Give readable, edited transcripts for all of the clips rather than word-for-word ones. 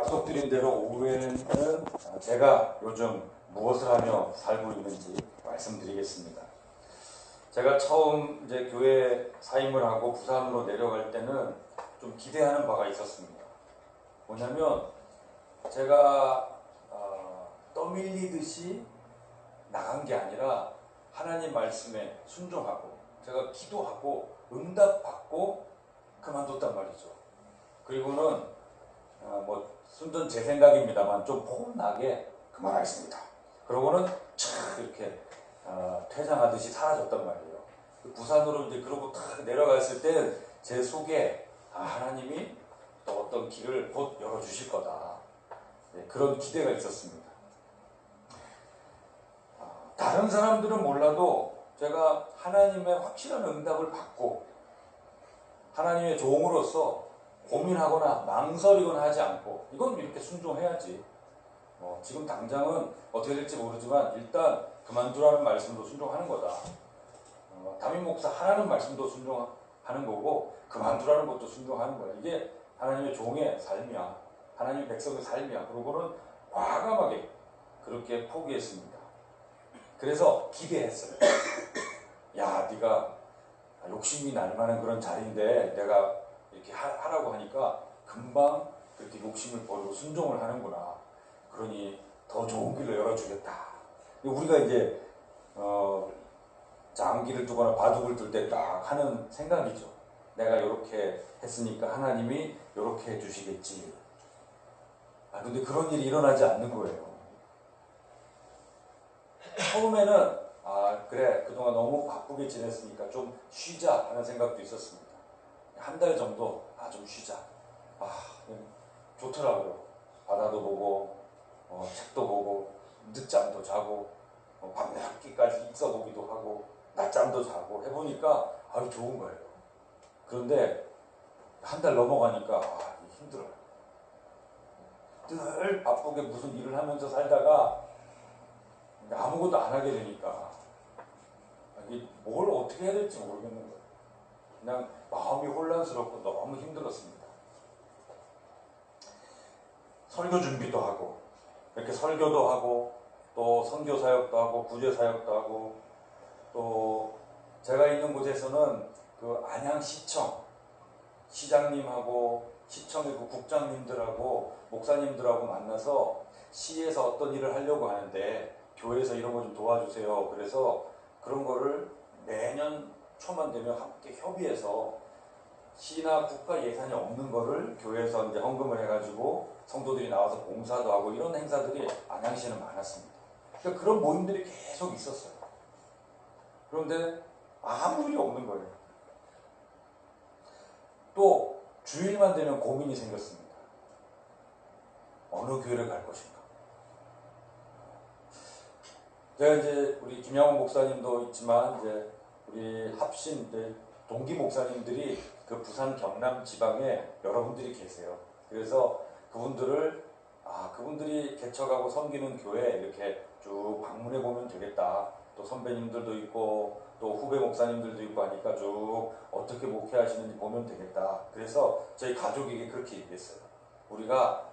약속드린 대로 오후에는 제가 요즘 무엇을 하며 살고 있는지 말씀드리겠습니다. 제가 처음 이제 교회 사임을 하고 부산으로 내려갈 때는 좀 기대하는 바가 있었습니다. 뭐냐면 제가 떠밀리듯이 나간 게 아니라 하나님 말씀에 순종하고 제가 기도하고 응답받고 그만뒀단 말이죠. 그리고는 순전 제 생각입니다만 좀 폼나게 그만하겠습니다. 그러고는 촥 이렇게 퇴장하듯이 사라졌단 말이에요. 부산으로 이제 그러고 탁 내려갔을 때 제 속에 하나님이 또 어떤 길을 곧 열어주실 거다. 네, 그런 기대가 있었습니다. 다른 사람들은 몰라도 제가 하나님의 확실한 응답을 받고 하나님의 종으로서 고민하거나 망설이거나 하지 않고 이건 이렇게 순종해야지. 지금 당장은 어떻게 될지 모르지만 일단 그만두라는 말씀도 순종하는 거다. 담임 목사 하라는 말씀도 순종하는 거고 그만두라는 것도 순종하는 거야. 이게 하나님의 종의 삶이야. 하나님의 백성의 삶이야. 그러고는 과감하게 그렇게 포기했습니다. 그래서 기대했어요. 야, 네가 욕심이 날 만한 그런 자리인데 내가 이렇게 하라고 하니까 금방 그렇게 욕심을 버리고 순종을 하는구나. 그러니 더 좋은 길로 열어주겠다. 우리가 이제 장기를 두거나 바둑을 둘 때 딱 하는 생각이죠. 내가 이렇게 했으니까 하나님이 이렇게 해주시겠지. 근데 그런 일이 일어나지 않는 거예요. 처음에는 그래 그동안 너무 바쁘게 지냈으니까 좀 쉬자 하는 생각도 있었습니다. 한 달 정도 좀 쉬자. 좋더라고요. 바다도 보고 책도 보고 늦잠도 자고 밤 늦게까지 있어보기도 하고 낮잠도 자고 해보니까 좋은 거예요. 그런데 한 달 넘어가니까 힘들어요. 늘 바쁘게 무슨 일을 하면서 살다가 아무것도 안 하게 되니까 뭘 어떻게 해야 될지 모르겠는 거예요. 그냥 마음이 혼란스럽고 너무 힘들었습니다. 설교 준비도 하고 이렇게 설교도 하고 또 선교 사역도 하고 구제 사역도 하고 또 제가 있는 곳에서는 그 안양시청 시장님하고 시청의 그 국장님들하고 목사님들하고 만나서 시에서 어떤 일을 하려고 하는데 교회에서 이런 거 좀 도와주세요. 그래서 그런 거를 매년 초만 되면 함께 협의해서 시나 국가 예산이 없는 거를 교회에서 이제 헌금을 해가지고 성도들이 나와서 봉사도 하고 이런 행사들이 안양시에는 많았습니다. 그러니까 그런 모임들이 계속 있었어요. 그런데 아무 일이 없는 거예요. 또 주일만 되면 고민이 생겼습니다. 어느 교회를 갈 것인가. 제가 이제 우리 김양원 목사님도 있지만 이제 우리 합신 동기 목사님들이 그 부산 경남 지방에 여러분들이 계세요. 그래서 그분들이 개척하고 섬기는 교회 이렇게 쭉 방문해 보면 되겠다. 또 선배님들도 있고 또 후배 목사님들도 있고 하니까 쭉 어떻게 목회하시는지 보면 되겠다. 그래서 저희 가족에게 그렇게 얘기했어요. 우리가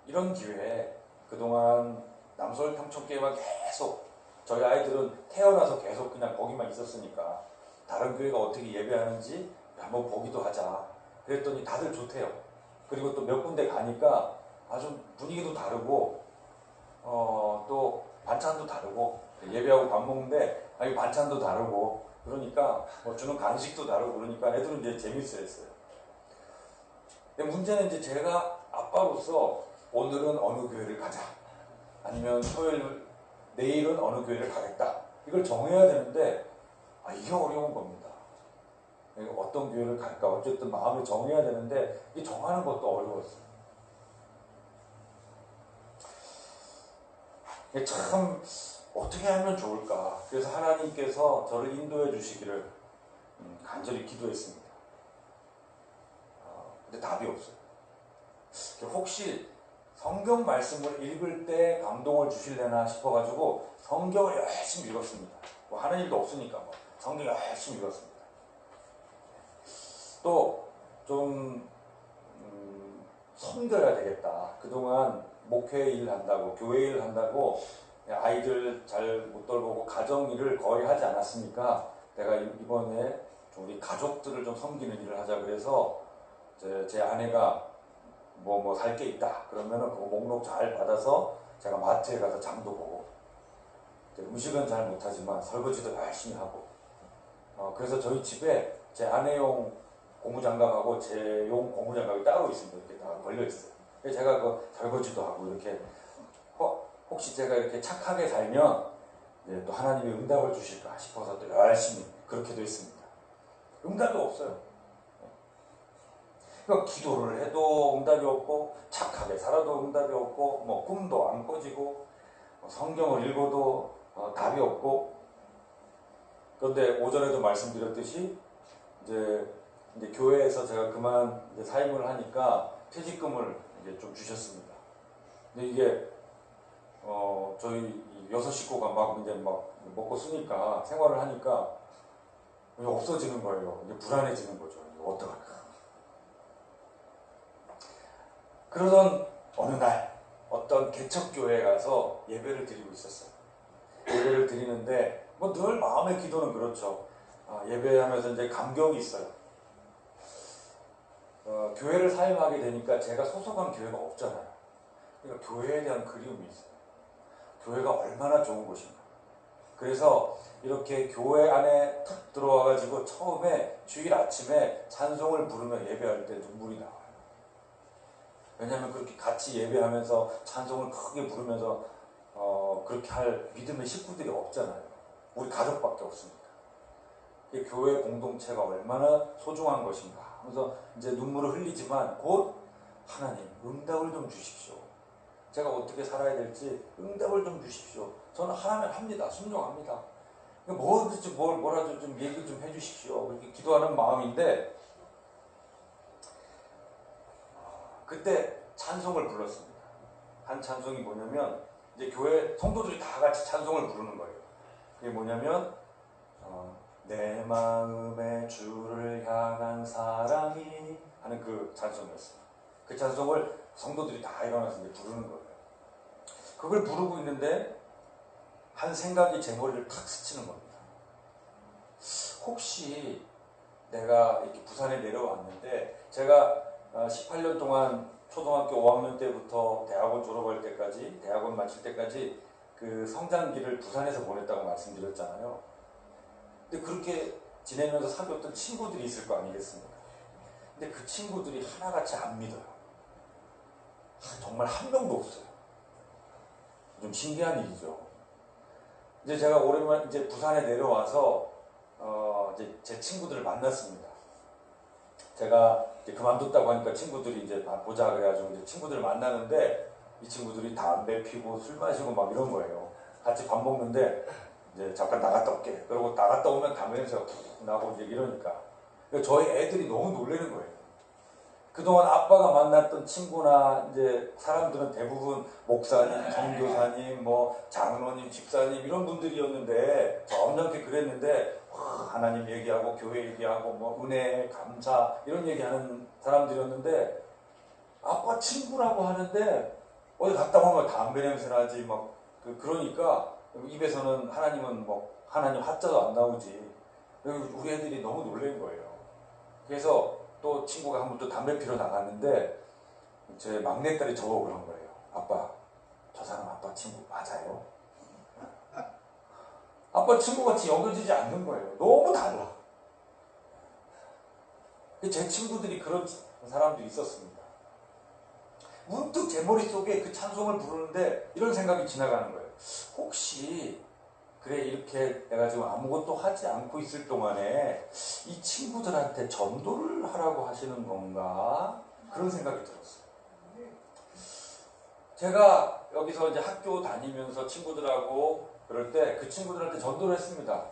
이런 기회에 그동안 남서울 평촌교회만 계속 저희 아이들은 태어나서 계속 그냥 거기만 있었으니까 다른 교회가 어떻게 예배하는지 한번 보기도 하자. 그랬더니 다들 좋대요. 그리고 또 몇 군데 가니까 아주 분위기도 다르고 또 반찬도 다르고 예배하고 밥 먹는데 반찬도 다르고 그러니까 주는 간식도 다르고 그러니까 애들은 이제 재밌어 했어요. 근데 문제는 이제 제가 아빠로서 오늘은 어느 교회를 가자. 아니면 내일은 어느 교회를 가겠다. 이걸 정해야 되는데 이게 어려운 겁니다. 어떤 교회를 갈까 어쨌든 마음을 정해야 되는데 이 정하는 것도 어려웠어요. 참 어떻게 하면 좋을까. 그래서 하나님께서 저를 인도해 주시기를 간절히 기도했습니다. 근데 답이 없어요. 혹시 성경 말씀을 읽을 때 감동을 주실래나 싶어가지고 성경을 열심히 읽었습니다. 하는 일도 없으니까 성경을 열심히 읽었습니다. 또 좀 섬겨야 되겠다. 그동안 목회 일 한다고, 교회 일 한다고 아이들 잘 못 돌보고 가정 일을 거의 하지 않았으니까 내가 이번에 우리 가족들을 좀 섬기는 일을 하자. 그래서 제 아내가 뭐 살 게 있다. 그러면은 그거 목록 잘 받아서 제가 마트에 가서 장도 보고, 음식은 잘 못하지만 설거지도 열심히 하고, 그래서 저희 집에 제 아내용 고무장갑하고 제용 고무장갑이 따로 있습니다. 이렇게 다 걸려 있어요. 그래서 제가 그 설거지도 하고 이렇게 혹시 제가 이렇게 착하게 살면 또 하나님이 응답을 주실까 싶어서 또 열심히 그렇게도 했습니다. 응답이 없어요. 그러니까 기도를 해도 응답이 없고, 착하게 살아도 응답이 없고, 뭐 꿈도 안 꿔지고, 성경을 읽어도 답이 없고. 그런데 오전에도 말씀드렸듯이 이제 교회에서 제가 그만 이제 사임을 하니까 퇴직금을 이제 좀 주셨습니다. 근데 이게 저희 6식구가 막 이제 막 먹고 쓰니까, 생활을 하니까 없어지는 거예요. 이제 불안해지는 거죠. 어떡할까. 그러던 어느 날 어떤 개척교회에 가서 예배를 드리고 있었어요. 예배를 드리는데 뭐 늘 마음의 기도는 그렇죠. 예배하면서 이제 감격이 있어요. 교회를 사임하게 되니까 제가 소속한 교회가 없잖아요. 그러니까 교회에 대한 그리움이 있어요. 교회가 얼마나 좋은 곳인가. 그래서 이렇게 교회 안에 탁 들어와가지고 처음에 주일 아침에 찬송을 부르며 예배할 때 눈물이 나와요. 왜냐하면 그렇게 같이 예배하면서 찬송을 크게 부르면서 그렇게 할 믿음의 식구들이 없잖아요. 우리 가족밖에 없습니다. 교회 공동체가 얼마나 소중한 것인가 하면서 이제 눈물을 흘리지만 곧 하나님 응답을 좀 주십시오. 제가 어떻게 살아야 될지 응답을 좀 주십시오. 저는 하나님 합니다. 순종합니다. 뭐라도 좀 얘기 좀 해주십시오. 그렇게 기도하는 마음인데, 그때 찬송을 불렀습니다. 한 찬송이 뭐냐면, 이제 교회 성도들이 다 같이 찬송을 부르는 거예요. 그게 뭐냐면 내 마음에 주를 향한 사랑이 하는 그 찬송이었어요. 그 찬송을 성도들이 다 일어나서 이제 부르는 거예요. 그걸 부르고 있는데 한 생각이 제 머리를 탁 스치는 겁니다. 혹시 내가 이렇게 부산에 내려왔는데, 제가 18년 동안 초등학교 5학년 때부터 대학원 졸업할 때까지, 대학원 마칠 때까지 그 성장기를 부산에서 보냈다고 말씀드렸잖아요. 근데 그렇게 지내면서 사귀었던 친구들이 있을 거 아니겠습니까? 근데 그 친구들이 하나같이 안 믿어요. 정말 한 명도 없어요. 좀 신기한 일이죠. 이제 제가 오랜만에 이제 부산에 내려와서 이제 제 친구들을 만났습니다. 제가 이제 그만뒀다고 하니까 친구들이 이제 보자 그래가지고 이제 친구들을 만나는데, 이 친구들이 담배 피고 술 마시고 막 이런 거예요. 같이 밥 먹는데 이제 잠깐 나갔다 올게. 그러고 나갔다 오면 담배 냄새가 푹 나고 이제 이러니까 저희 애들이 너무 놀라는 거예요. 그동안 아빠가 만났던 친구나 이제 사람들은 대부분 목사님, 선교사님, 뭐 장로님, 집사님 이런 분들이었는데, 점잖게 그랬는데 하나님 얘기하고 교회 얘기하고 뭐 은혜, 감사 이런 얘기하는 사람들이었는데, 아빠 친구라고 하는데 어디 갔다 오면 담배 냄새 나지 막 그러니까 입에서는 하나님은 뭐 하나님 하자도 안 나오지. 우리 애들이 너무 놀란 거예요. 그래서 또 친구가 한 번 또 담배 피러 나갔는데 제 막내딸이 저보고 그런 거예요. 아빠, 저 사람 아빠 친구 맞아요? 아빠 친구같이 여겨지지 않는 거예요. 너무 달라. 제 친구들이 그런 사람도 있었습니다. 문득 제 머릿속에 그 찬송을 부르는데 이런 생각이 지나가는 거예요. 혹시 그래, 이렇게 내가 지금 아무것도 하지 않고 있을 동안에 이 친구들한테 전도를 하라고 하시는 건가? 그런 생각이 들었어요. 제가 여기서 이제 학교 다니면서 친구들하고 그럴 때 그 친구들한테 전도를 했습니다.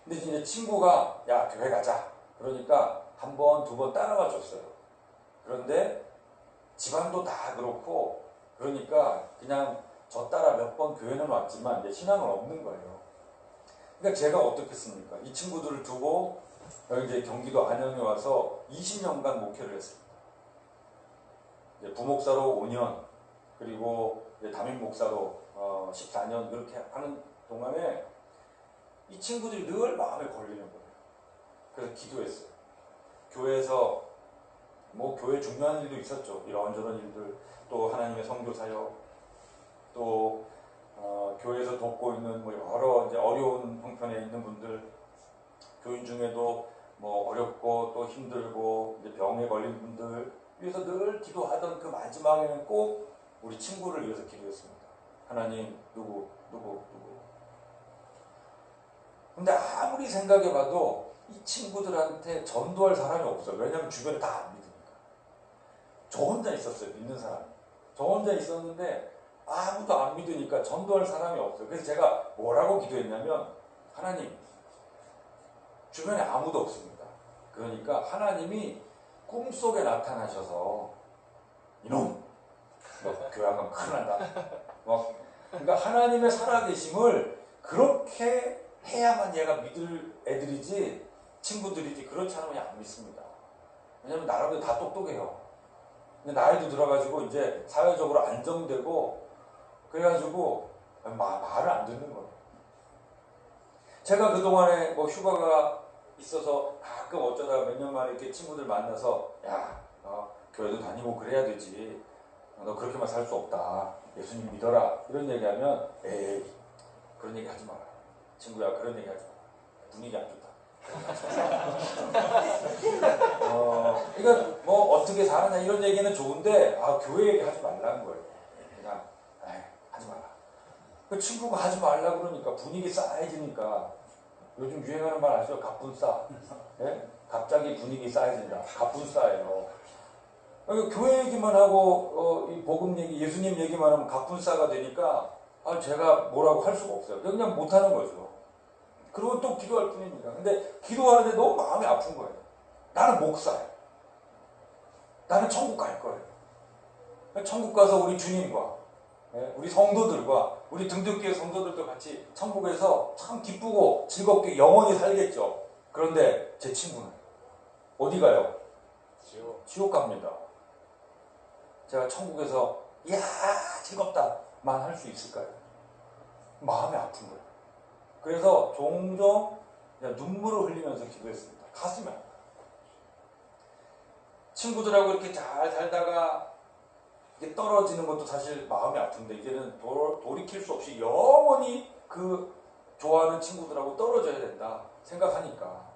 근데 이제 친구가 야, 교회 가자. 그러니까 한 번, 두 번 따라가 줬어요. 그런데 집안도 다 그렇고, 그러니까 그냥 저 따라 몇 번 교회는 왔지만 이제 신앙은 없는 거예요. 그러니까 제가 어떻겠습니까? 이 친구들을 두고 여기 이제 경기도 안양에 와서 20년간 목회를 했습니다. 이제 부목사로 5년, 그리고 이제 담임 목사로 14년 이렇게 하는 동안에 이 친구들이 늘 마음에 걸리는 거예요. 그래서 기도했어요. 교회에서 뭐 교회 중요한 일도 있었죠. 이런저런 일들, 또 하나님의 선교 사역, 또 교회에서 돕고 있는 뭐 여러 이제 어려운 형편에 있는 분들, 교인 중에도 뭐 어렵고 또 힘들고 이제 병에 걸린 분들 위해서 늘 기도하던 그 마지막에는 꼭 우리 친구를 위해서 기도했습니다. 하나님 누구. 근데 아무리 생각해봐도 이 친구들한테 전도할 사람이 없어요. 왜냐하면 주변에 다 안 믿으니까. 저 혼자 있었어요. 믿는 사람이. 저 혼자 있었는데 아무도 안 믿으니까 전도할 사람이 없어요. 그래서 제가 뭐라고 기도했냐면, 하나님, 주변에 아무도 없습니다. 그러니까 하나님이 꿈속에 나타나셔서 이놈! 너 교회 안 가면 큰일 난다. 그러니까 하나님의 살아계심을 그렇게 해야만 얘가 믿을 애들이지, 친구들이지, 그렇지 않으면 안 믿습니다. 왜냐면 나라도 다 똑똑해요. 나이도 들어가지고 이제 사회적으로 안정되고 그래가지고 말을 안 듣는 거예요. 제가 그동안에 뭐 휴가가 있어서 가끔 어쩌다가 몇 년 만에 이렇게 친구들 만나서, 야, 교회도 다니고 그래야 되지. 너 그렇게만 살 수 없다. 예수님 믿어라. 이런 얘기하면, 에이, 그런 얘기 하지 마라. 친구야, 그런 얘기 하지 마라. 분위기 안 좋다. 그러니까 뭐 어떻게 사느냐 이런 얘기는 좋은데, 교회 얘기 하지 말라는 거예요. 그냥, 하지 마라. 그 친구가 하지 말라 그러니까 분위기 싸해지니까. 요즘 유행하는 말 아시죠? 갑분싸. 예? 갑자기 분위기 싸해진다. 갑분싸예요. 그러니까 교회 얘기만 하고 이 복음 얘기, 예수님 얘기만 하면 갑분싸가 되니까 제가 뭐라고 할 수가 없어요. 그냥 못하는 거죠. 그리고 또 기도할 뿐입니다. 근데 기도하는데 너무 마음이 아픈 거예요. 나는 목사예요. 나는 천국 갈 거예요. 천국 가서 우리 주님과 우리 성도들과 우리 등등교회 성도들도 같이 천국에서 참 기쁘고 즐겁게 영원히 살겠죠. 그런데 제 친구는 어디 가요? 지옥 갑니다. 제가 천국에서 이야 즐겁다만 할 수 있을까요? 마음이 아픈 거예요. 그래서 종종 그냥 눈물을 흘리면서 기도했습니다. 가슴이 아파요. 친구들하고 이렇게 잘 살다가 이게 떨어지는 것도 사실 마음이 아픈데, 이제는 돌이킬 수 없이 영원히 그 좋아하는 친구들하고 떨어져야 된다 생각하니까,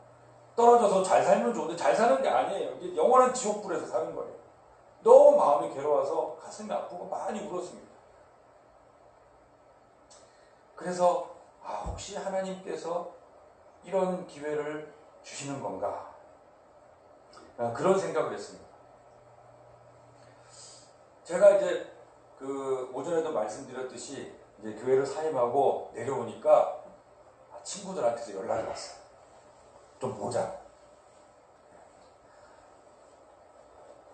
떨어져서 잘 살면 좋은데 잘 사는 게 아니에요. 이게 영원한 지옥불에서 사는 거예요. 너무 마음이 괴로워서 가슴이 아프고 많이 울었습니다. 그래서 혹시 하나님께서 이런 기회를 주시는 건가, 그런 생각을 했습니다. 제가 이제 그 오전에도 말씀드렸듯이 이제 교회를 사임하고 내려오니까 친구들한테서 연락이 왔어요. 좀 보자.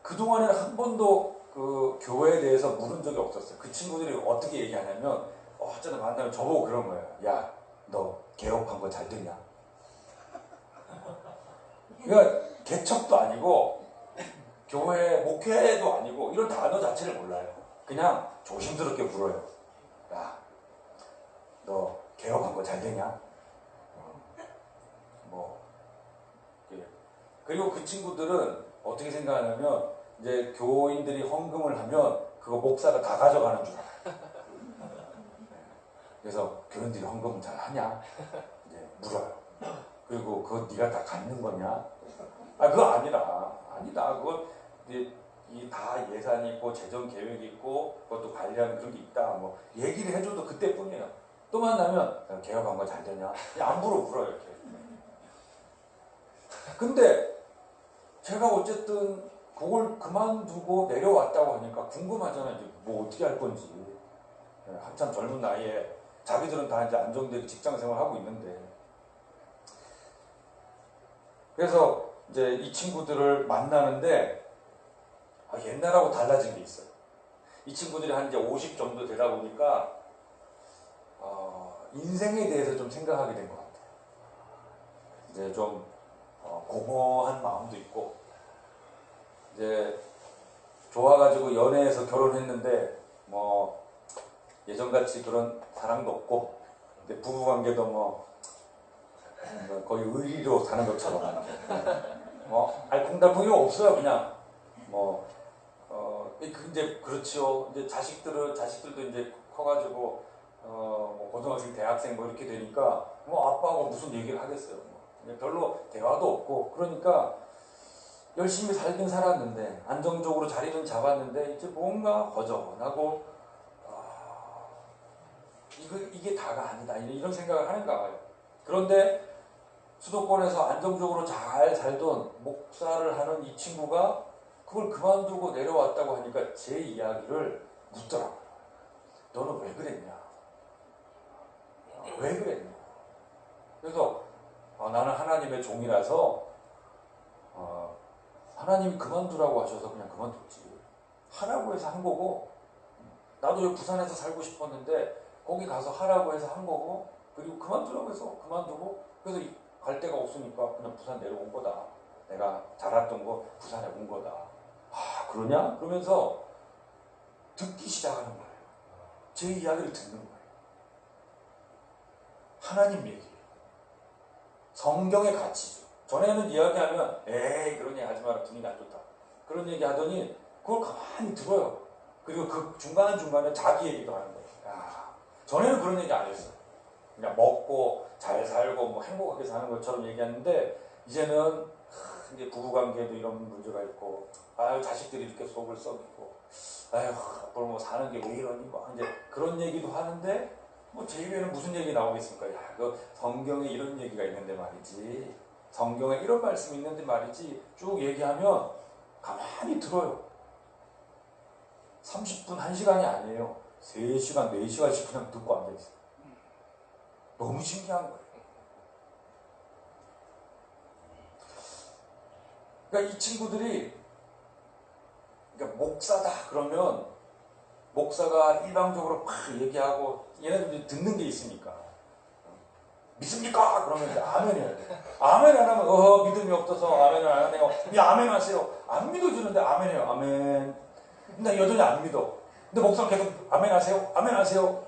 그동안에는 한 번도 그 교회에 대해서 물은 적이 없었어요. 그 친구들이 어떻게 얘기하냐면, 어쩌다 만나면 저보고 그런 거예요. 야, 너 개업한 거 잘 되냐? 그러니까 개척도 아니고 교회 목회도 아니고 이런 단어 자체를 몰라요. 그냥 조심스럽게 물어요. 야, 너 개업한 거 잘 되냐? 그리고 그 친구들은 어떻게 생각하냐면, 이제 교인들이 헌금을 하면 그거 목사가 다 가져가는 줄 알아요. 그래서 교인들이 헌금을 잘 하냐? 이제 물어요. 그리고 그거 네가 다 갖는 거냐? 그거 아니다. 그거 다 예산이 있고 재정 계획이 있고 그것도 관리하는 그런 게 있다. 뭐 얘기를 해줘도 그때뿐이에요. 또 만나면 개업한 거 잘 되냐? 안 물어요 이렇게. 근데 제가 어쨌든 그걸 그만두고 내려왔다고 하니까 궁금하잖아요. 이제 뭐 어떻게 할 건지. 한참 젊은 나이에 자기들은 다 이제 안정되게 직장 생활하고 있는데. 그래서 이제 이 친구들을 만나는데 옛날하고 달라진 게 있어요. 이 친구들이 한 이제 50 정도 되다 보니까 인생에 대해서 좀 생각하게 된 것 같아요. 이제 좀 공허한 마음도 있고, 이제 좋아가지고 연애해서 결혼했는데 뭐 예전같이 그런 사랑도 없고 근데 부부관계도 뭐 거의 의리로 사는 것처럼 뭐 알콩달콩이 없어요. 그냥 뭐 이제 그렇죠. 이제 자식들도 이제 커가지고 뭐 고등학생, 대학생 뭐 이렇게 되니까 뭐 아빠하고 무슨 얘기를 하겠어요. 뭐 별로 대화도 없고 그러니까 열심히 살긴 살았는데 안정적으로 자리는 잡았는데 이제 뭔가 허전하고 이게 다가 아니다 이런 생각을 하는가 봐요. 그런데 수도권에서 안정적으로 잘 살던 목사를 하는 이 친구가 그걸 그만두고 내려왔다고 하니까 제 이야기를 묻더라고요. 너는 왜 그랬냐? 왜 그랬냐? 그래서 나는 하나님의 종이라서 하나님이 그만두라고 하셔서 그냥 그만뒀지. 하라고 해서 한 거고 나도 여기 부산에서 살고 싶었는데 거기 가서 하라고 해서 한 거고 그리고 그만두라고 해서 그만두고 그래서 갈 데가 없으니까 그냥 부산 내려온 거다. 내가 자랐던 거 부산에 온 거다. 그러냐? 그러면서 듣기 시작하는 거예요. 제 이야기를 듣는 거예요. 하나님 얘기. 성경의 가치죠. 전에는 이야기하면 에이 그런 얘기 하지 마라 분위기 안 좋다. 그런 얘기 하더니 그걸 가만히 들어요. 그리고 그 중간중간에 자기 얘기도 하는 거예요. 전에는 그런 얘기 안 했어요. 그냥 먹고 잘 살고 뭐 행복하게 사는 것처럼 얘기하는데 이제는 이제 부부관계도 이런 문제가 있고 자식들이 이렇게 속을 썩이고 앞으로 뭐 사는 게 왜 이러니 뭐 이제 그런 얘기도 하는데 뭐 제 입에는 무슨 얘기 나오겠습니까? 그 성경에 이런 얘기가 있는데 말이지 성경에 이런 말씀이 있는데 말이지 쭉 얘기하면 가만히 들어요. 30분, 1시간이 아니에요. 3시간, 4시간씩 그냥 듣고 앉아있어요. 너무 신기한 거예요. 그러니까 이 친구들이 그러니까 목사다 그러면 목사가 일방적으로 막 얘기하고 얘네들이 듣는 게 있으니까 믿습니까? 그러면 이제 아멘 해야 돼. 아멘 안 하면 믿음이 없어서 아멘을 안 하네요. 아멘 하세요. 안 믿어주는데 아멘 해요. 아멘. 근데 여전히 안 믿어. 근데 목사는 계속 아멘 하세요. 아멘 하세요.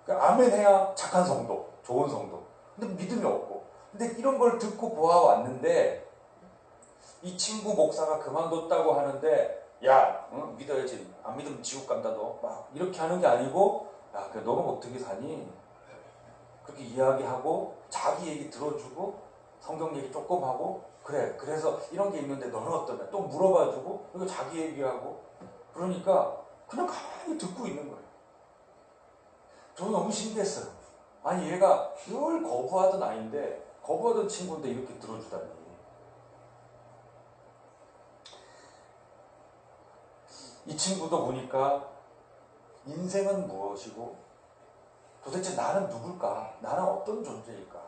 그러니까 아멘 해야 착한 성도, 좋은 성도. 근데 믿음이 없고. 근데 이런 걸 듣고 보아왔는데 이 친구 목사가 그만뒀다고 하는데 야 믿어야지. 안 믿으면 지옥 간다 너. 막 이렇게 하는 게 아니고 야 그래, 너는 어떻게 사니? 그렇게 이야기하고 자기 얘기 들어주고 성경 얘기 조금 하고 그래 그래서 이런 게 있는데 너는 어떠냐 또 물어봐주고 그리고 자기 얘기하고 그러니까 그냥 가만히 듣고 있는 거예요. 저 너무 신기했어요. 아니 얘가 늘 거부하던 아이인데 거부하던 친구인데 이렇게 들어주다니. 이 친구도 보니까 인생은 무엇이고 도대체 나는 누굴까? 나는 어떤 존재일까?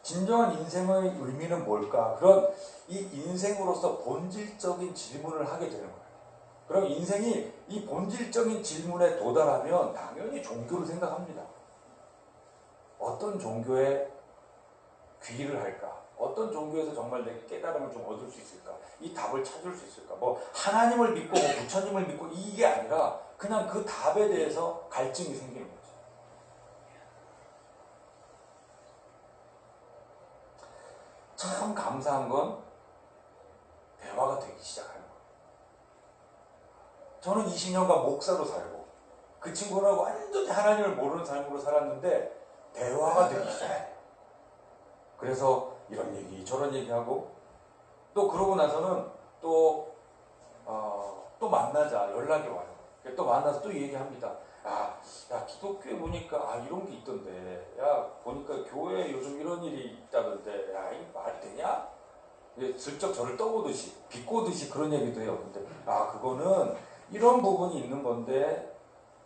진정한 인생의 의미는 뭘까? 그런 이 인생으로서 본질적인 질문을 하게 되는 거예요. 그럼 인생이 이 본질적인 질문에 도달하면 당연히 종교를 생각합니다. 어떤 종교에 귀의를 할까? 어떤 종교에서 정말 내게 깨달음을 좀 얻을 수 있을까? 이 답을 찾을 수 있을까? 뭐 하나님을 믿고 뭐 부처님을 믿고 이게 아니라 그냥 그 답에 대해서 갈증이 생기는 거죠. 참 감사한 건 대화가 되기 시작하는 거예요. 저는 20년간 목사로 살고 그 친구는 완전히 하나님을 모르는 삶으로 살았는데 대화가 되기 시작해요. 그래서 이런 얘기 저런 얘기하고 또 그러고 나서는 또 만나자 연락이 와요. 또 만나서 또 얘기합니다. 야 기독교에 보니까 이런 게 있던데 야 보니까 교회에 요즘 이런 일이 있다던데 야 이게 말이 되냐? 슬쩍 저를 떠보듯이 비꼬듯이 그런 얘기도 해요. 근데 그거는 이런 부분이 있는 건데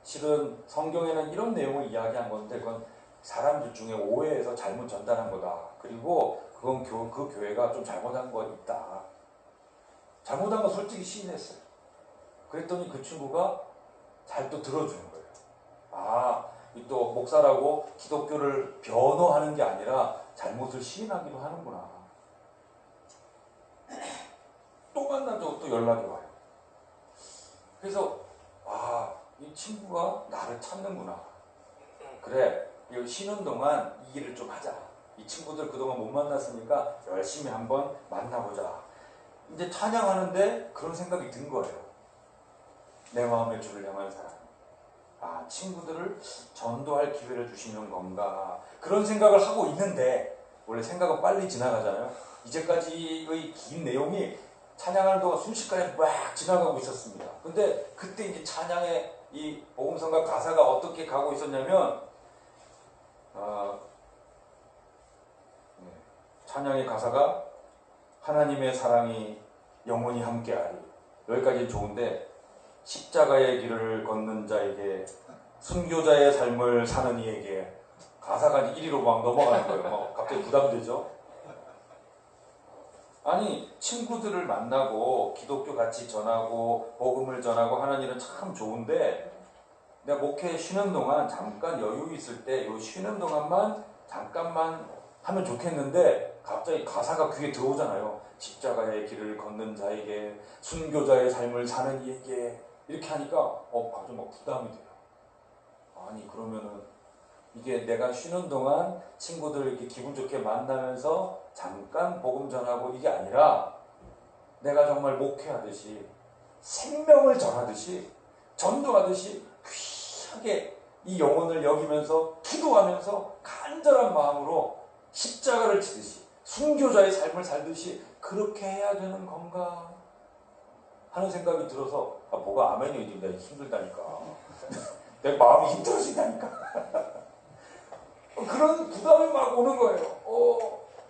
실은 성경에는 이런 내용을 이야기한 건데 그건 사람들 중에 오해해서 잘못 전달한 거다. 그리고 그건 그 교회가 좀 잘못한 건 있다. 잘못한 건 솔직히 시인했어요. 그랬더니 그 친구가 잘 또 들어주는 거예요. 또 목사라고 기독교를 변호하는 게 아니라 잘못을 시인하기도 하는구나. 또 또 만나도 또 연락이 와요. 그래서 이 친구가 나를 찾는구나. 그래, 이 쉬는 동안 이 일을 좀 하자. 이 친구들 그동안 못 만났으니까 열심히 한번 만나보자. 이제 찬양하는데 그런 생각이 든 거예요. 내 마음의 주를 향한 사랑. 친구들을 전도할 기회를 주시는 건가. 그런 생각을 하고 있는데, 원래 생각은 빨리 지나가잖아요. 이제까지의 긴 내용이 찬양하는 동안 순식간에 막 지나가고 있었습니다. 근데 그때 이제 찬양의 이 복음성가 가사가 어떻게 가고 있었냐면, 찬양의 가사가 하나님의 사랑이 영원히 함께하리. 여기까지는 좋은데, 십자가의 길을 걷는 자에게, 순교자의 삶을 사는 이에게, 가사가 이제 1위로 막 넘어가는 거예요. 갑자기 부담되죠? 아니, 친구들을 만나고 기독교 같이 전하고 복음을 전하고 하는 일은 참 좋은데, 내가 목회 쉬는 동안 잠깐 여유 있을 때 요 쉬는 동안만 잠깐만 하면 좋겠는데, 갑자기 가사가 귀에 들어오잖아요. 십자가의 길을 걷는 자에게, 순교자의 삶을 사는 이에게, 이렇게 하니까 갑자기 막 부담이 돼요. 아니, 그러면은 이게 내가 쉬는 동안 친구들 이렇게 기분 좋게 만나면서 잠깐 복음 전하고 이게 아니라, 내가 정말 목회하듯이 생명을 전하듯이 전도하듯이 귀하게 이 영혼을 여기면서 기도하면서 간절한 마음으로 십자가를 지듯이 순교자의 삶을 살듯이 그렇게 해야 되는 건가 하는 생각이 들어서, 뭐가 아멘이 내가 힘들다니까. 내 마음이 힘들어진다니까. 그런 부담이 막 오는 거예요.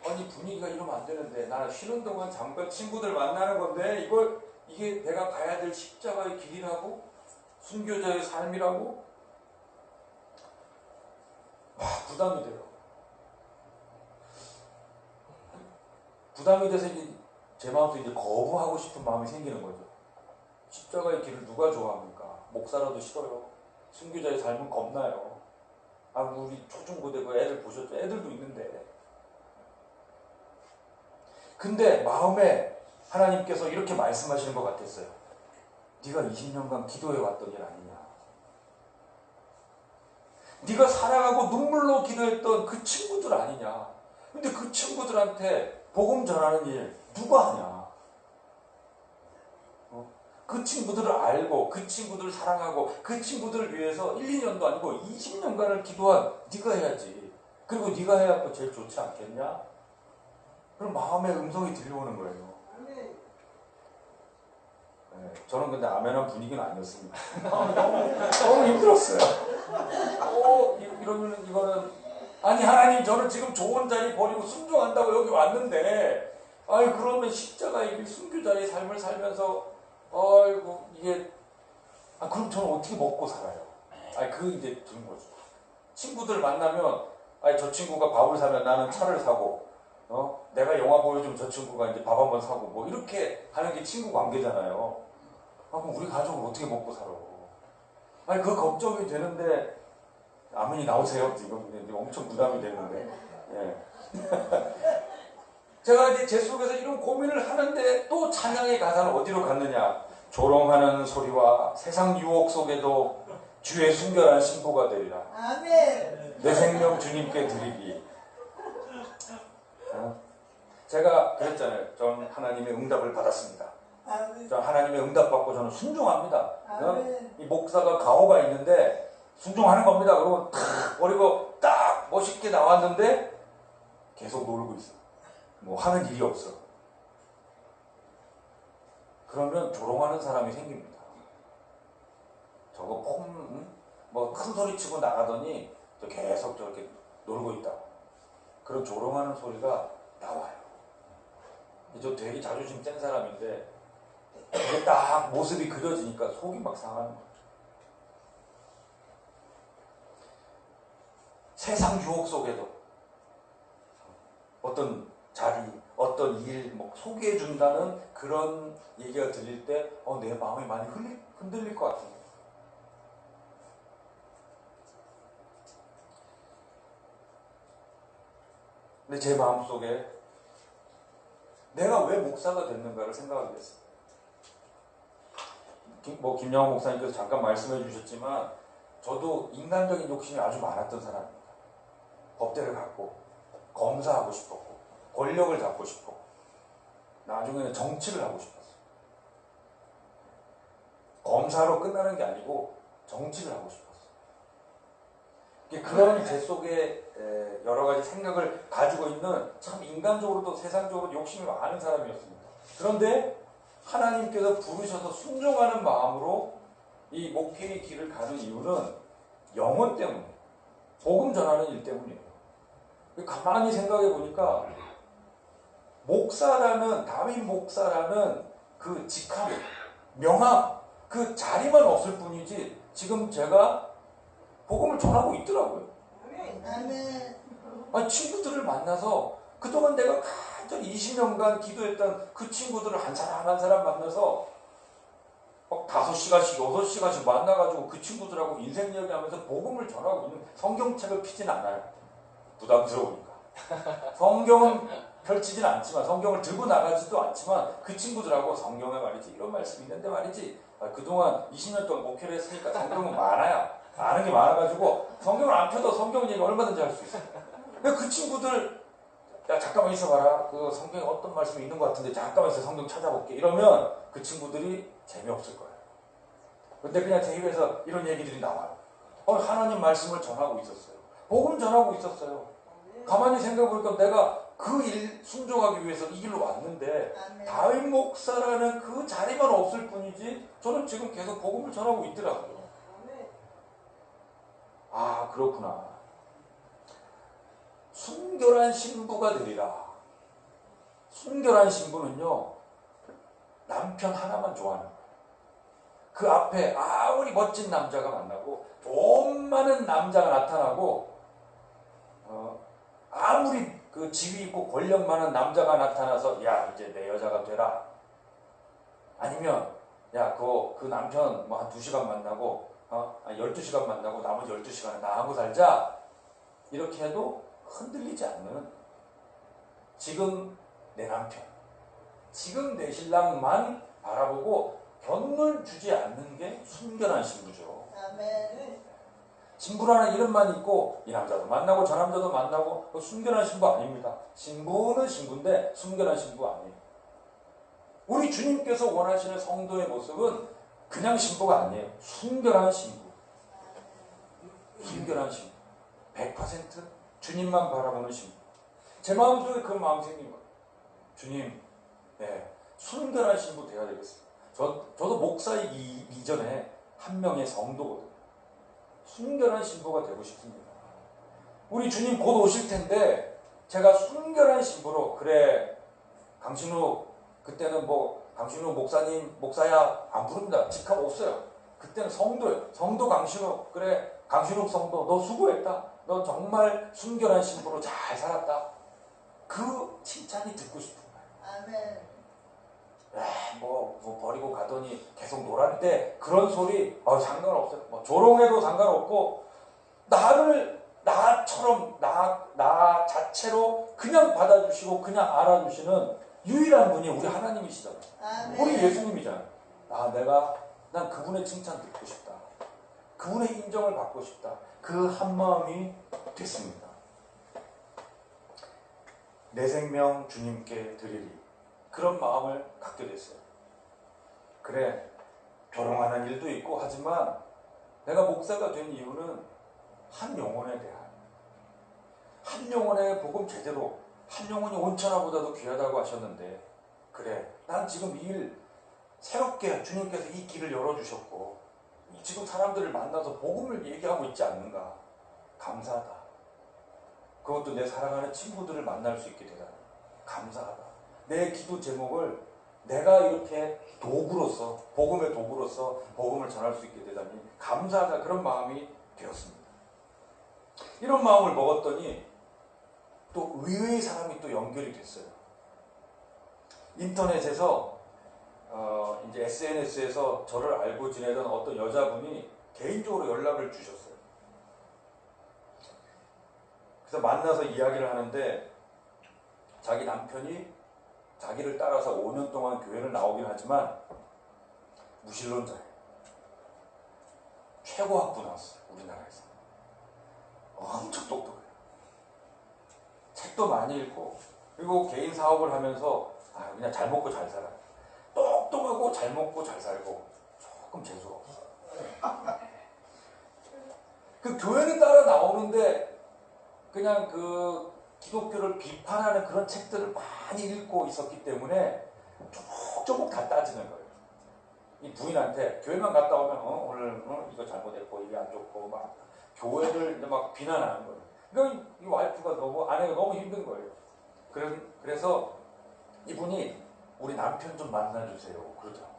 아니, 분위기가 이러면 안 되는데, 나는 쉬는 동안 잠깐 친구들 만나는 건데, 이게 내가 가야 될 십자가의 길이라고? 순교자의 삶이라고? 부담이 돼요. 부담이 돼서 제 마음속에 이제 거부하고 싶은 마음이 생기는 거죠. 십자가의 길을 누가 좋아합니까? 목사라도 싫어요. 순교자의 삶은 겁나요. 우리 초중고대 그 애들 보셨죠? 애들도 있는데. 근데 마음에 하나님께서 이렇게 말씀하시는 것 같았어요. 네가 20년간 기도해왔던 일 아니냐. 네가 사랑하고 눈물로 기도했던 그 친구들 아니냐. 근데 그 친구들한테 복음 전하는 일 누가 하냐. 그 친구들을 알고 그 친구들을 사랑하고 그 친구들을 위해서 1, 2년도 아니고 20년간을 기도한 네가 해야지. 그리고 네가 해야 제일 좋지 않겠냐? 그럼 마음의 음성이 들려오는 거예요. 저는 근데 아멘한 분위기는 아니었습니다. 너무 힘들었어요. 이러면 이거는, 아니 하나님, 저는 지금 좋은 자리 버리고 순종한다고 여기 왔는데, 그러면 십자가의 길 순교자의 삶을 살면서 이게 그럼 저는 어떻게 먹고 살아요? 그 이제 드는 거죠. 친구들 만나면 저 친구가 밥을 사면 나는 차를 사고, 내가 영화 보여주면 저 친구가 이제 밥 한번 사고, 뭐 이렇게 하는 게 친구 관계잖아요. 그럼 우리 가족을 어떻게 먹고 살아? 그 걱정이 되는데, 아멘이 나오세요. 지금 엄청 부담이 되는데. 제가 이제 제 속에서 이런 고민을 하는데, 또 찬양의 가사는 어디로 갔느냐? 조롱하는 소리와 세상 유혹 속에도 주의 순결한 신부가 되리라. 아멘. 내 생명 주님께 드리기. 제가 그랬잖아요. 전 하나님의 응답을 받았습니다. 아멘. 전 하나님의 응답 받고 저는 순종합니다. 이 목사가 가호가 있는데 순종하는 겁니다. 그러고 탁 버리고 딱 멋있게 나왔는데 계속 놀고 있어. 뭐 하는 일이 없어. 그러면 조롱하는 사람이 생깁니다. 저거 뭐 큰 소리 치고 나가더니 계속 저렇게 놀고 있다. 그런 조롱하는 소리가 나와요. 저 되게 자존심 센 사람인데, 이게 딱 모습이 그려지니까 속이 막 상하는 거죠. 세상 유혹 속에도 어떤 자리, 어떤 일, 소개해준다는 그런 얘기가 들릴 때, 내 마음이 많이 흔들릴 것 같아요. 근데 제 마음속에 내가 왜 목사가 됐는가를 생각하게 됐어요. 김영호 목사님께서 잠깐 말씀해 주셨지만 저도 인간적인 욕심이 아주 많았던 사람입니다. 법대를 갖고 검사하고 싶었고 권력을 잡고 싶고 나중에는 정치를 하고 싶었어요. 검사로 끝나는 게 아니고 정치를 하고 싶었어요. 그런 제 속에 여러 가지 생각을 가지고 있는 참 인간적으로도 세상적으로 욕심이 많은 사람이었습니다. 그런데 하나님께서 부르셔서 순종하는 마음으로 이 목회의 길을 가는 이유는 영혼 때문에, 복음 전하는 일 때문이에요. 가만히 생각해 보니까 목사라는, 다윗 목사라는 그 직함, 명함, 그 자리만 없을 뿐이지 지금 제가 복음을 전하고 있더라고요. 아니, 친구들을 만나서 그동안 내가 간절히 20년간 기도했던 그 친구들을 한 사람 한 사람 만나서 막 5시간씩 6시간씩 만나가지고 그 친구들하고 인생 이야기하면서 복음을 전하고 있는, 성경책을 피진 않아요. 부담스러우니까. 성경은 펼치진 않지만, 성경을 들고 나가지도 않지만 그 친구들하고 성경에 말이지 이런 말씀이 있는데 말이지, 그동안 20년 동안 목회를 했으니까 성경은 많아요. 아는 게 많아가지고 성경을 안 펴도 성경 얘기 얼마든지 할 수 있어요. 근데 그 친구들, 야 잠깐만 있어봐라, 그 성경에 어떤 말씀이 있는 것 같은데 잠깐만 있어, 성경 찾아볼게, 이러면 그 친구들이 재미없을 거예요. 근데 그냥 제 입에서 이런 얘기들이 나와요. 하나님 말씀을 전하고 있었어요. 복음 전하고 있었어요. 가만히 생각해보니까 내가 그 일 순종하기 위해서 이 길로 왔는데 다윗 목사라는 그 자리만 없을 뿐이지 저는 지금 계속 복음을 전하고 있더라고요. 아, 그렇구나. 순결한 신부가 되리라. 순결한 신부는요, 남편 하나만 좋아하는 거예요. 그 앞에 아무리 멋진 남자가 만나고 돈 많은 남자가 나타나고 아무리 그 지위 있고 권력 많은 남자가 나타나서 야 이제 내 여자가 되라, 아니면 야 그 남편 뭐 한 2시간 만나고 12시간 만나고 나머지 12시간은 나하고 살자, 이렇게 해도 흔들리지 않는, 지금 내 남편, 지금 내 신랑만 바라보고 견눈 주지 않는 게 순결한 신부죠. 아멘. 신부라는 이름만 있고 이 남자도 만나고 저 남자도 만나고, 순결한 신부 아닙니다. 신부는 신부인데 순결한 신부 아니에요. 우리 주님께서 원하시는 성도의 모습은 그냥 신부가 아니에요. 순결한 신부. 순결한 신부. 100% 주님만 바라보는 신부. 제 마음속에 그 마음이 생긴 거예요. 주님, 순결한 신부 되어야 되겠습니다. 저도 목사이기 이전에 한 명의 성도거든요. 순결한 신부가 되고 싶습니다. 우리 주님 곧 오실 텐데 제가 순결한 신부로, 그래 강신우, 그때는 뭐 강신우 목사님, 목사야 안 부릅니다. 직함 없어요. 그때는 성도예요. 성도 강신우, 그래 강신욱 성도 너 수고했다, 너 정말 순결한 신부로 잘 살았다, 그 칭찬이 듣고 싶은 거예요. 아멘. 뭐 버리고 가더니 계속 놀았대, 그런 소리 상관없어요. 뭐 조롱해도 상관없고, 나처럼 나 자체로 그냥 받아주시고 그냥 알아주시는 유일한 분이 우리 하나님이시잖아요. 아멘. 우리 예수님이잖아요. 난 그분의 칭찬 듣고 싶다, 그분의 인정을 받고 싶다, 그 한 마음이 됐습니다. 내 생명 주님께 드리리, 그런 마음을 갖게 됐어요. 그래, 조롱하는 일도 있고 하지만 내가 목사가 된 이유는 한 영혼에 대한, 한 영혼의 복음 제대로, 한 영혼이 온천하보다도 귀하다고 하셨는데, 그래 난 지금 이 일 새롭게 주님께서 이 길을 열어주셨고 지금 사람들을 만나서 복음을 얘기하고 있지 않는가, 감사하다. 그것도 내 사랑하는 친구들을 만날 수 있게 되다니 감사하다. 내 기도 제목을 내가 이렇게 도구로서, 복음의 도구로서 복음을 전할 수 있게 되다니 감사하다, 그런 마음이 되었습니다. 이런 마음을 먹었더니 또 의외의 사람이 또 연결이 됐어요. 인터넷에서 이제 SNS에서 저를 알고 지내던 어떤 여자분이 개인적으로 연락을 주셨어요. 그래서 만나서 이야기를 하는데 자기 남편이 자기를 따라서 5년 동안 교회를 나오긴 하지만 무신론자예요. 최고 학부 나왔어요. 우리나라에서. 엄청 똑똑해요. 책도 많이 읽고, 그리고 개인 사업을 하면서 그냥 잘 먹고 잘 살아요. 똑똑하고 잘 먹고 잘 살고 조금 재수가 없어요. 그 교회를 따라 나오는데 그냥 그 기독교를 비판하는 그런 책들을 많이 읽고 있었기 때문에 조목조목 다 따지는 거예요. 이 부인한테 교회만 갔다 오면 오늘 이거 잘못했고 이게 안 좋고 막 교회를 이제 막 비난하는 거예요. 그러니까 이 와이프가 아내가 너무 힘든 거예요. 그래서 이분이 우리 남편 좀 만나주세요 그러더라고요.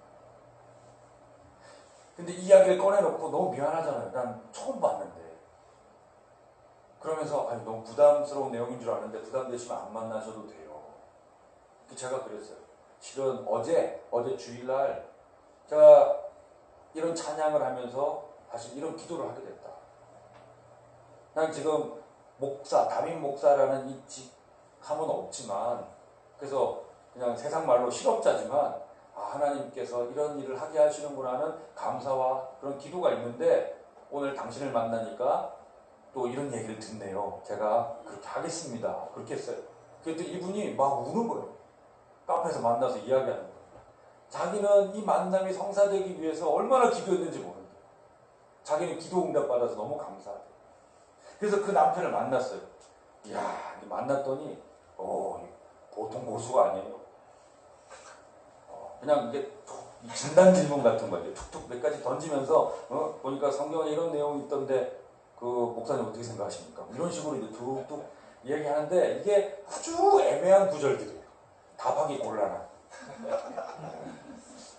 근데 이야기를 꺼내놓고 너무 미안하잖아요. 난 처음 봤는데. 그러면서 너무 부담스러운 내용인 줄 아는데 부담되시면 안 만나셔도 돼요. 제가 그랬어요. 실은 어제 주일날 제가 이런 찬양을 하면서 사실 이런 기도를 하게 됐다. 난 지금 담임 목사라는 이 직함은 없지만, 그래서 그냥 세상 말로 실업자지만 하나님께서 이런 일을 하게 하시는구나 하는 감사와 그런 기도가 있는데 오늘 당신을 만나니까 또 이런 얘기를 듣네요. 제가 그렇게 하겠습니다. 그렇게 했어요. 그랬더니 이분이 막 우는 거예요. 카페에서 만나서 이야기하는 거예요. 자기는 이 만남이 성사되기 위해서 얼마나 기도했는지 모르는데 자기는 기도 응답 받아서 너무 감사하대요. 그래서 그 남편을 만났어요. 이야, 만났더니 보통 고수가 아니에요. 그냥 이게 진단 질문 같은 거예요. 툭툭 몇 가지 던지면서 보니까 성경에 이런 내용이 있던데 그 목사님 어떻게 생각하십니까? 이런 식으로 이제 툭툭 얘기하는데 이게 아주 애매한 구절들이에요. 답하기 곤란한.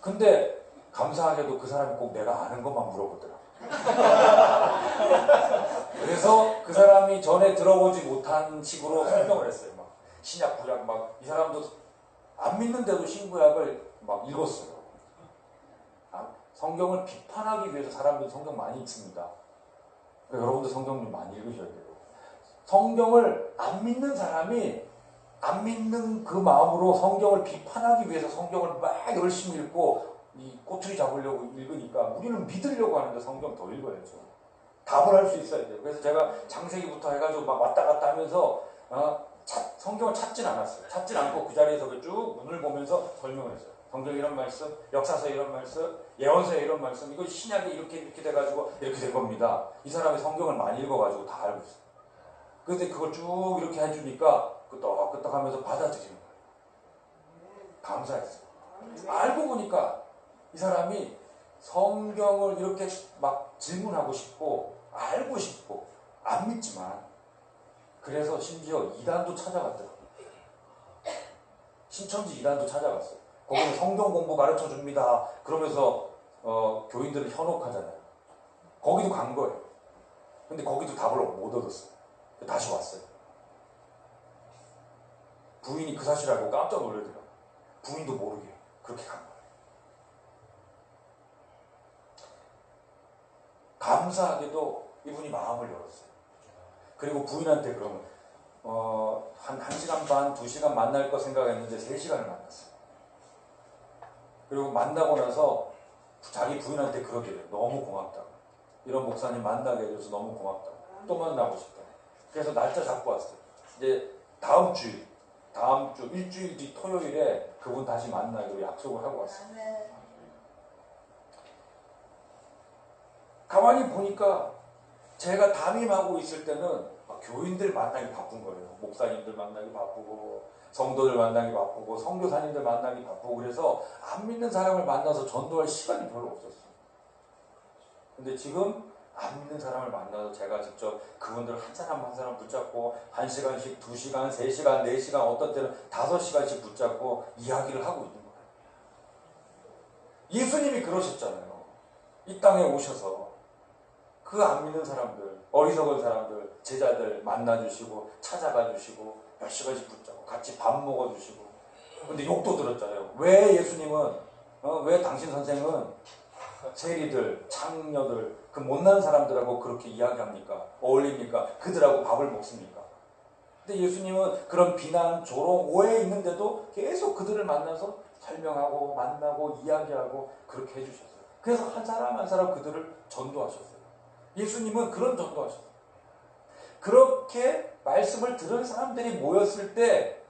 근데 감사하게도 그 사람이 꼭 내가 아는 것만 물어보더라고요. 그래서 그 사람이 전에 들어보지 못한 식으로 설명을 했어요. 막 신약 구약 막 이 사람도 안 믿는데도 신구약을 막 읽었어요. 성경을 비판하기 위해서 사람들이 성경 많이 읽습니다. 그러니까 여러분도 성경 좀 많이 읽으셔야 돼요. 성경을 안 믿는 사람이 안 믿는 그 마음으로 성경을 비판하기 위해서 성경을 막 열심히 읽고 이 꼬투리 잡으려고 읽으니까 우리는 믿으려고 하는데 성경 더 읽어야죠. 답을 할 수 있어야 돼요. 그래서 제가 창세기부터 해가지고 막 왔다 갔다 하면서 성경을 찾진 않았어요. 찾진 않고 그 자리에서 쭉 문을 보면서 설명을 했어요. 성경에 이런 말씀, 역사서에 이런 말씀, 예언서에 이런 말씀, 이거 신약에 이렇게 돼가지고 이렇게 된 겁니다. 이 사람이 성경을 많이 읽어가지고 다 알고 있어요. 그런데 그걸 쭉 이렇게 해주니까 끄떡끄떡 하면서 받아들이는 거예요. 감사했어요. 알고 보니까 이 사람이 성경을 이렇게 막 질문하고 싶고 알고 싶고 안 믿지만 그래서 심지어 이단도 찾아갔더라고요. 신천지 이단도 찾아갔어요. 거기는 성경 공부 가르쳐 줍니다. 그러면서 교인들을 현혹하잖아요. 거기도 간 거예요. 근데 거기도 답을 못 얻었어요. 다시 왔어요. 부인이 그 사실 알고 깜짝 놀라더라고요. 부인도 모르게 그렇게 간 거예요. 감사하게도 이분이 마음을 열었어요. 그리고 부인한테 그러면 한 1시간 반, 2시간 만날 거 생각했는데 3시간을 만났어요. 그리고 만나고 나서 자기 부인한테 그러게요. 너무 고맙다고. 이런 목사님 만나게 해줘서 너무 고맙다고. 또 만나고 싶다고. 그래서 날짜 잡고 왔어요. 이제 다음 주 일주일 뒤 토요일에 그분 다시 만나기로 약속을 하고 왔어요. 가만히 보니까 제가 담임하고 있을 때는 교인들 만나기 바쁜 거예요. 목사님들 만나기 바쁘고 성도들 만나기 바쁘고 선교사님들 만나기 바쁘고 그래서 안 믿는 사람을 만나서 전도할 시간이 별로 없었어요. 근데 지금 안 믿는 사람을 만나서 제가 직접 그분들 한 사람 한 사람 붙잡고 1시간씩, 2시간, 3시간, 4시간 어떤 때는 5시간씩 붙잡고 이야기를 하고 있는 거예요. 예수님이 그러셨잖아요. 이 땅에 오셔서 그 안 믿는 사람들, 어리석은 사람들, 제자들 만나주시고 찾아가 주시고 몇 시간씩 붙잡고 같이 밥 먹어주시고 근데 욕도 들었잖아요. 왜 예수님은 왜 당신 선생은 세리들, 창녀들, 그 못난 사람들하고 그렇게 이야기합니까? 어울립니까? 그들하고 밥을 먹습니까? 근데 예수님은 그런 비난, 조롱, 오해 있는데도 계속 그들을 만나서 설명하고 만나고 이야기하고 그렇게 해주셨어요. 그래서 한 사람 한 사람 그들을 전도하셨어요. 예수님은 그런 전도하셨어요. 그렇게 말씀을 들은 사람들이 모였을 때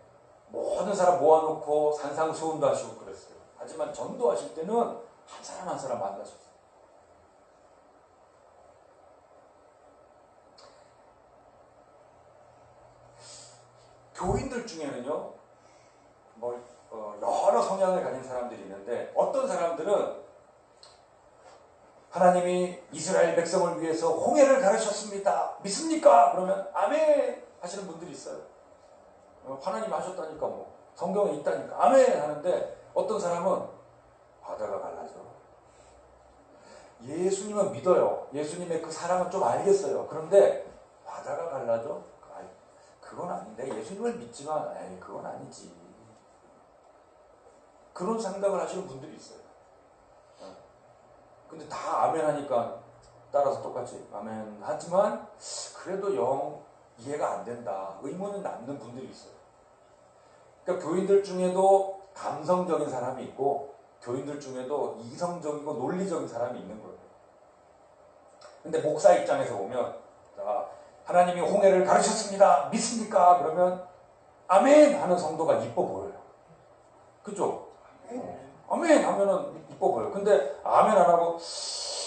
모든 사람 모아놓고 산상수훈도 하시고 그랬어요. 하지만 전도하실 때는 한 사람 한 사람 만나셨어요. 교인들 중에는요, 여러 성향을 가진 사람들이 있는데, 어떤 사람들은 하나님이 이스라엘 백성을 위해서 홍해를 가르셨습니다. 믿습니까? 그러면 아멘 하시는 분들이 있어요. 하나님 하셨다니까 성경에 있다니까 아멘 하는데, 어떤 사람은 바다가 갈라져. 예수님은 믿어요. 예수님의 그 사랑은 좀 알겠어요. 그런데 바다가 갈라져? 그건 아닌데, 예수님을 믿지만 그건 아니지. 그런 생각을 하시는 분들이 있어요. 근데 다 아멘 하니까 따라서 똑같이 아멘 하지만 그래도 영 이해가 안 된다, 의문은 남는 분들이 있어요. 그러니까 교인들 중에도 감성적인 사람이 있고 교인들 중에도 이성적이고 논리적인 사람이 있는 거예요. 근데 목사 입장에서 보면, 자, 하나님이 홍해를 가르쳤습니다. 믿습니까? 그러면 아멘 하는 성도가 이뻐 보여요. 그죠? 아멘 하면은 이뻐 보여요. 근데 아멘 안 하고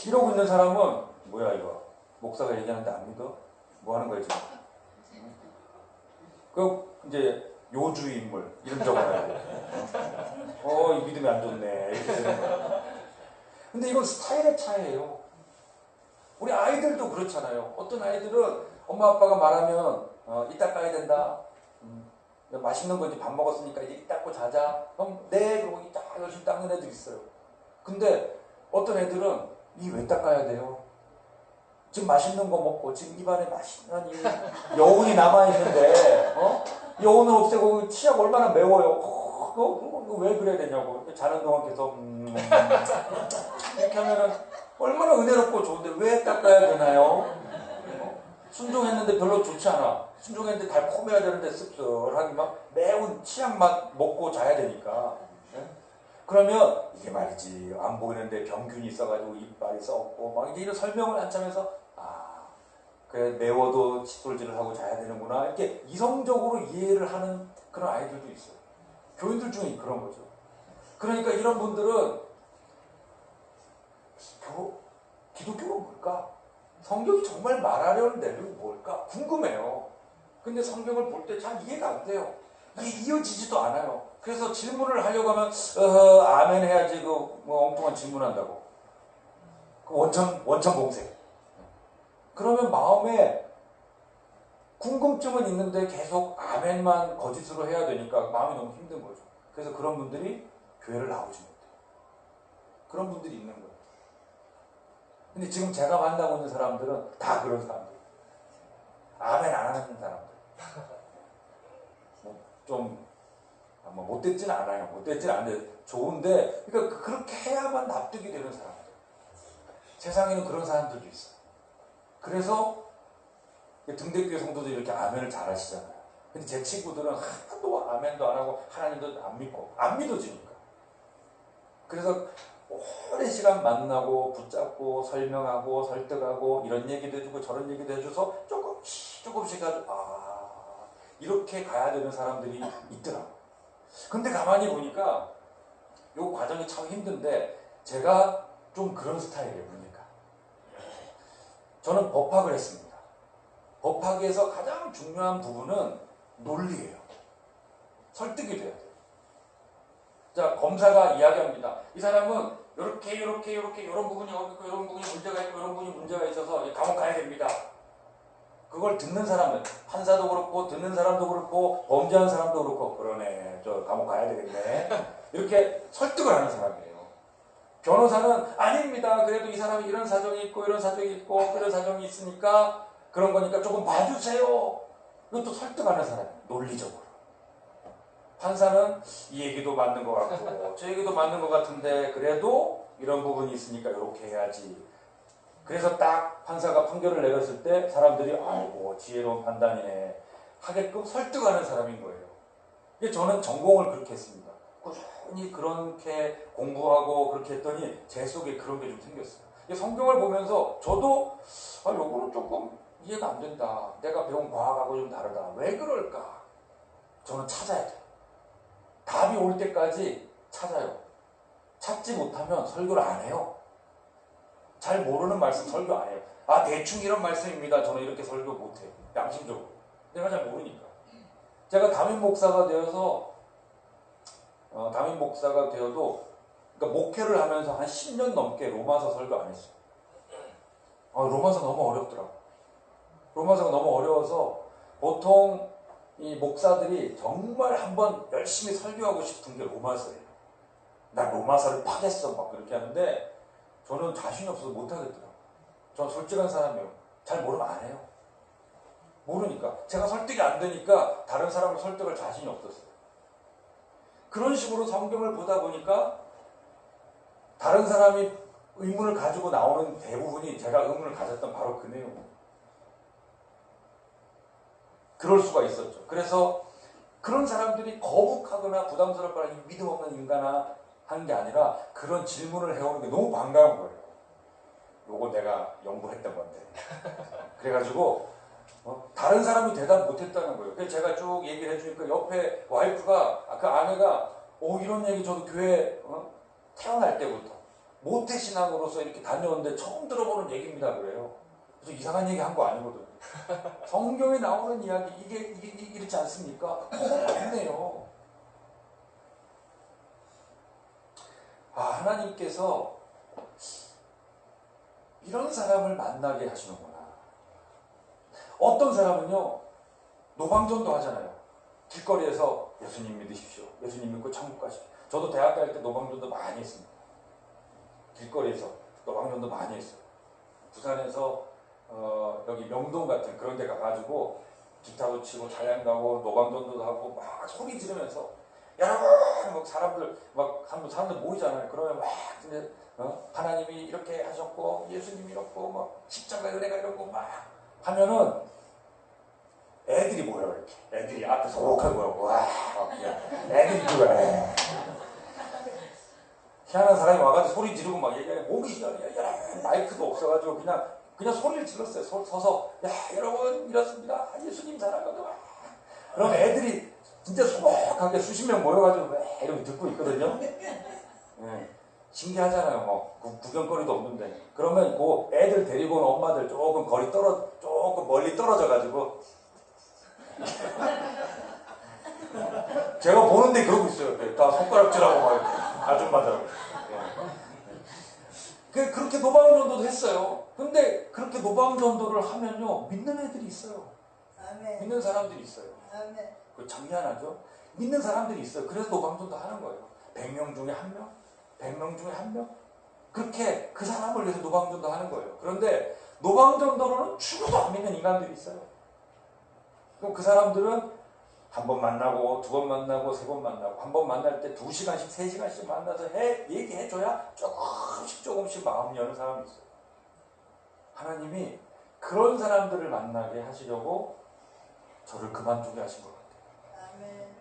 이러고 있는 사람은 뭐야 이거? 목사가 얘기하는데 안 믿어? 뭐 하는 거야 지금? 그 이제 요주의 인물 이름 적어놔야 돼. 이 믿음이 안 좋네. 이렇게 되는 거야. 근데 이건 스타일의 차이예요. 우리 아이들도 그렇잖아요. 어떤 아이들은 엄마 아빠가 말하면 이따 까야 된다. 맛있는 거 이제 밥 먹었으니까 이제 이 닦고 자자. 그럼 네 그러고 이 딱 열심히 닦는 애들 있어요. 근데 어떤 애들은 이 왜 닦아야 돼요? 지금 맛있는 거 먹고 지금 입안에 맛있는 이 여운이 남아있는데 여운을 없애고 치약 얼마나 매워요. 그거 왜 그래야 되냐고. 자는 동안 계속 이렇게 하면은 얼마나 은혜롭고 좋은데 왜 닦아야 되나요? 순종했는데 별로 좋지 않아. 순종했는데 달콤해야 되는데 씁쓸하게 막 매운 치약 맛 먹고 자야 되니까. 그러면 이게 말이지 안 보이는데 병균이 있어가지고 이빨이 썩고 막 이런 설명을 한참 해서 그래 매워도 칫솔질을 하고 자야 되는구나 이렇게 이성적으로 이해를 하는 그런 아이들도 있어요. 교인들 중에 그런 거죠. 그러니까 이런 분들은 기독교가 뭘까? 성경이 정말 말하려는 내용이 뭘까? 궁금해요. 근데 성경을 볼 때 잘 이해가 안 돼요. 이게 이어지지도 않아요. 그래서 질문을 하려고 하면 아멘 해야지 엉뚱한 질문한다고. 원천 봉쇄. 그러면 마음에 궁금증은 있는데 계속 아멘만 거짓으로 해야 되니까 마음이 너무 힘든 거죠. 그래서 그런 분들이 교회를 나오지 못해요. 그런 분들이 있는 거예요. 근데 지금 제가 만나고 있는 사람들은 다 그런 사람들. 아멘 안 하는 사람들. 좀 못됐진 않아요. 못됐진 않은데 좋은데, 그러니까 그렇게 해야만 납득이 되는 사람들. 세상에는 그런 사람들도 있어요. 그래서 등대교회 성도들이 이렇게 아멘을 잘 하시잖아요. 근데 제 친구들은 하나도 아멘도 안 하고 하나님도 안 믿고 안 믿어지니까. 그래서 오랜 시간 만나고 붙잡고 설명하고 설득하고 이런 얘기도 해주고 저런 얘기도 해줘서 조금씩 가지고 이렇게 가야 되는 사람들이 있더라고요. 근데 가만히 보니까 이 과정이 참 힘든데 제가 좀 그런 스타일이에요. 보니까 저는 법학을 했습니다. 법학에서 가장 중요한 부분은 논리예요. 설득이 돼야 돼요. 자, 검사가 이야기합니다. 이 사람은 이렇게 이런 부분이 있고 이런 부분이 문제가 있고 이런 부분이 문제가 있어서 감옥 가야 됩니다. 그걸 듣는 사람은 판사도 그렇고 듣는 사람도 그렇고 범죄한 사람도 그렇고 그러네 저 감옥 가야 되겠네 이렇게 설득을 하는 사람이에요. 변호사는 아닙니다. 그래도 이 사람이 이런 사정이 있고 이런 사정이 있고 그런 사정이 있으니까 그런 거니까 조금 봐주세요. 이것도 설득하는 사람이에요. 논리적으로. 판사는 이 얘기도 맞는 것 같고 저 얘기도 맞는 것 같은데 그래도 이런 부분이 있으니까 이렇게 해야지. 그래서 딱 판사가 판결을 내렸을 때 사람들이 아이고 지혜로운 판단이네 하게끔 설득하는 사람인 거예요. 저는 전공을 그렇게 했습니다. 꾸준히 그렇게 공부하고 그렇게 했더니 제 속에 그런 게 좀 생겼어요. 성경을 보면서 저도 요거는 조금 이해가 안 된다. 내가 배운 과학하고 좀 다르다. 왜 그럴까? 저는 찾아야 돼요. 답이 올 때까지 찾아요. 찾지 못하면 설교를 안 해요. 잘 모르는 말씀 설교 안 해요. 아, 대충 이런 말씀입니다. 저는 이렇게 설교 못 해요. 양심적으로. 내가 잘 모르니까. 제가 담임 목사가 되어서, 담임 목사가 되어도, 그러니까 목회를 하면서 한 10년 넘게 로마서 설교 안 했어요. 로마서 너무 어렵더라고. 로마서가 너무 어려워서 보통 이 목사들이 정말 한번 열심히 설교하고 싶은 게 로마서예요. 나 로마서를 파겠어 막 그렇게 하는데 저는 자신이 없어서 못하겠더라고요. 저는 솔직한 사람이에요. 잘 모르면 안 해요. 모르니까. 제가 설득이 안 되니까 다른 사람을 설득할 자신이 없었어요. 그런 식으로 성경을 보다 보니까 다른 사람이 의문을 가지고 나오는 대부분이 제가 의문을 가졌던 바로 그 내용이에요. 그럴 수가 있었죠. 그래서 그런 사람들이 거북하거나 부담스럽거나 믿음 없는 인간아 하는 게 아니라 그런 질문을 해오는 게 너무 반가운 거예요. 요거 내가 연구했던 건데. 그래가지고 다른 사람이 대답 못했다는 거예요. 그래서 제가 쭉 얘기를 해주니까 옆에 와이프가, 그 아내가 이런 얘기 저도 교회 태어날 때부터 모태신앙으로서 이렇게 다녀오는데 처음 들어보는 얘기입니다 그래요. 그래서 이상한 얘기 한 거 아니거든요. 성경에 나오는 이야기 이게 이렇지 않습니까? 맞네요. 하나님께서 이런 사람을 만나게 하시는구나. 어떤 사람은요 노방전도 하잖아요. 길거리에서 예수님 믿으십시오. 예수님 믿고 천국 가십시오. 저도 대학 갈 때 노방전도 많이 했습니다. 길거리에서 노방전도 많이 했어요. 부산에서 여기 명동 같은 그런 데 가가지고 기타도 치고 찬양 가고 노방전도 하고 막 소리 지르면서 여러분 막 사람들 모이잖아요. 그러면 막 근데 하나님이 이렇게 하셨고 예수님이 이렇고 막 십자가 은혜가 이렇고 막 하면은 애들이 모여 이렇게 애들이 앞에서 오락하게 모여 와 애들이 그래 희한한 사람이 와가지고 소리 지르고 막 얘기해 목이 야 마이크도 없어가지고 그냥 소리를 질렀어요. 서서 야 여러분 이렇습니다. 예수님 사랑하고 그럼 애들이 진짜 소박하게 수십 명 모여가지고 이렇게 듣고 있거든요. 네. 신기하잖아요. 뭐 구경거리도 없는데 그러면 그 애들 데리고 온 엄마들 조금 조금 멀리 떨어져가지고 제가 보는데 그러고 있어요. 다 손가락질하고 막 아줌마들. 그렇게 노방전도도 했어요. 근데 그렇게 노방전도를 하면요 믿는 애들이 있어요. 아멘. 믿는 사람들이 있어요. 아멘. 참 희한하죠? 믿는 사람들이 있어요. 그래서 노방전도 하는 거예요. 100명 중에 1명? 100명 중에 1명? 그렇게 그 사람을 위해서 노방전도 하는 거예요. 그런데 노방전도로는 죽어도 안 믿는 인간들이 있어요. 그럼 그 사람들은 한 번 만나고 두 번 만나고 세 번 만나고 한 번 만날 때 2시간씩 3시간씩 만나서 얘기해줘야 조금씩 마음 여는 사람이 있어요. 하나님이 그런 사람들을 만나게 하시려고 저를 그만두게 하신 것 같아요. 아멘.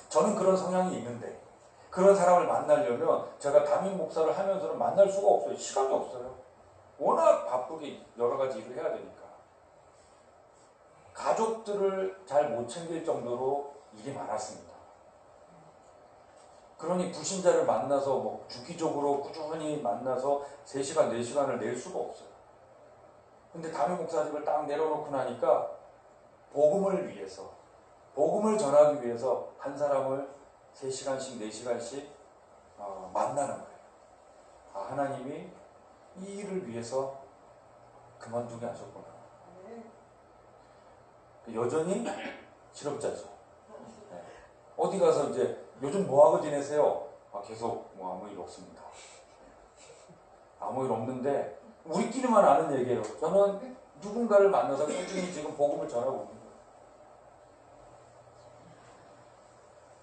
저는 그런 성향이 있는데 그런 사람을 만나려면 제가 담임 목사를 하면서는 만날 수가 없어요. 시간이 없어요. 워낙 바쁘게 여러 가지 일을 해야 되니까. 가족들을 잘 못 챙길 정도로 일이 많았습니다. 그러니 불신자를 만나서 주기적으로 꾸준히 만나서 3시간, 4시간을 낼 수가 없어요. 근데 담임 목사직을 딱 내려놓고 나니까 복음을 위해서, 복음을 전하기 위해서 한 사람을 3시간씩, 4시간씩 만나는 거예요. 하나님이 이 일을 위해서 그만두게 하셨구나. 여전히 실업자죠. 네. 어디 가서 이제 요즘 뭐하고 지내세요? 계속 아무 일 없습니다. 아무 일 없는데 우리끼리만 아는 얘기예요. 저는 누군가를 만나서 꾸준히 지금 복음을 전하고 있는 거예요.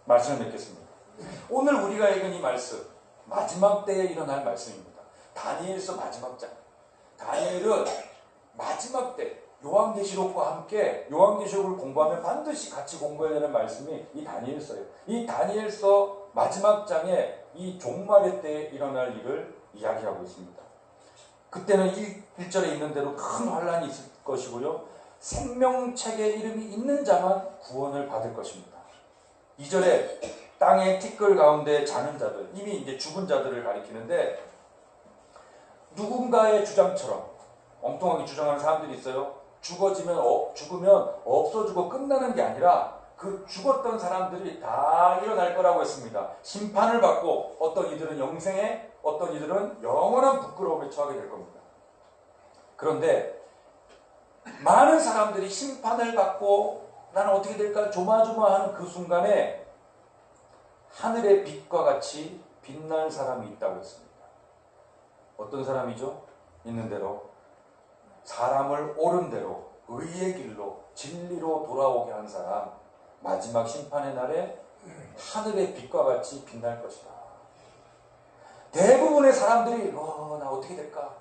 말씀을 맺겠습니다. 오늘 우리가 읽은 이 말씀 마지막 때에 일어날 말씀입니다. 다니엘서 마지막 장. 다니엘은 마지막 때 요한계시록과 함께 요한계시록을 공부하면 반드시 같이 공부해야 되는 말씀이 이 다니엘서예요. 이 다니엘서 마지막 장에 이 종말의 때에 일어날 일을 이야기하고 있습니다. 그때는 1절에 있는 대로 큰 환란이 있을 것이고요. 생명책에 이름이 있는 자만 구원을 받을 것입니다. 2절에 땅의 티끌 가운데 자는 자들, 이미 이제 죽은 자들을 가리키는데, 누군가의 주장처럼 엉뚱하게 주장하는 사람들이 있어요. 죽으면 없어지고 끝나는 게 아니라 그 죽었던 사람들이 다 일어날 거라고 했습니다. 심판을 받고 어떤 이들은 영생에, 어떤 이들은 영원한 부끄러움에 처하게 될 겁니다. 그런데 많은 사람들이 심판을 받고 나는 어떻게 될까 조마조마하는 그 순간에 하늘의 빛과 같이 빛날 사람이 있다고 했습니다. 어떤 사람이죠? 있는 대로 사람을 옳은 대로 의의 길로 진리로 돌아오게 한 사람, 마지막 심판의 날에 하늘의 빛과 같이 빛날 것이다. 대부분의 사람들이 나 어떻게 될까?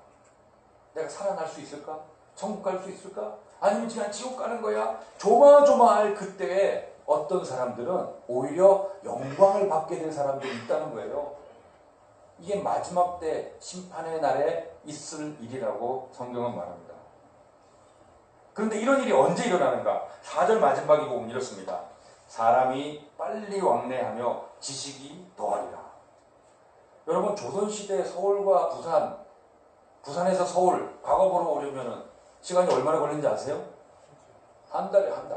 내가 살아날 수 있을까? 천국 갈 수 있을까? 아니면 그냥 지옥 가는 거야? 조마조마할 그때에 어떤 사람들은 오히려 영광을 받게 된 사람들이 있다는 거예요. 이게 마지막 때 심판의 날에 있을 일이라고 성경은 말합니다. 그런데 이런 일이 언제 일어나는가? 4절 마지막에 보면 이렇습니다. 사람이 빨리 왕래하며 지식이 더하리라. 여러분, 조선시대 서울과 부산에서 서울 과거보러 오려면 시간이 얼마나 걸리는지 아세요? 한 달에 한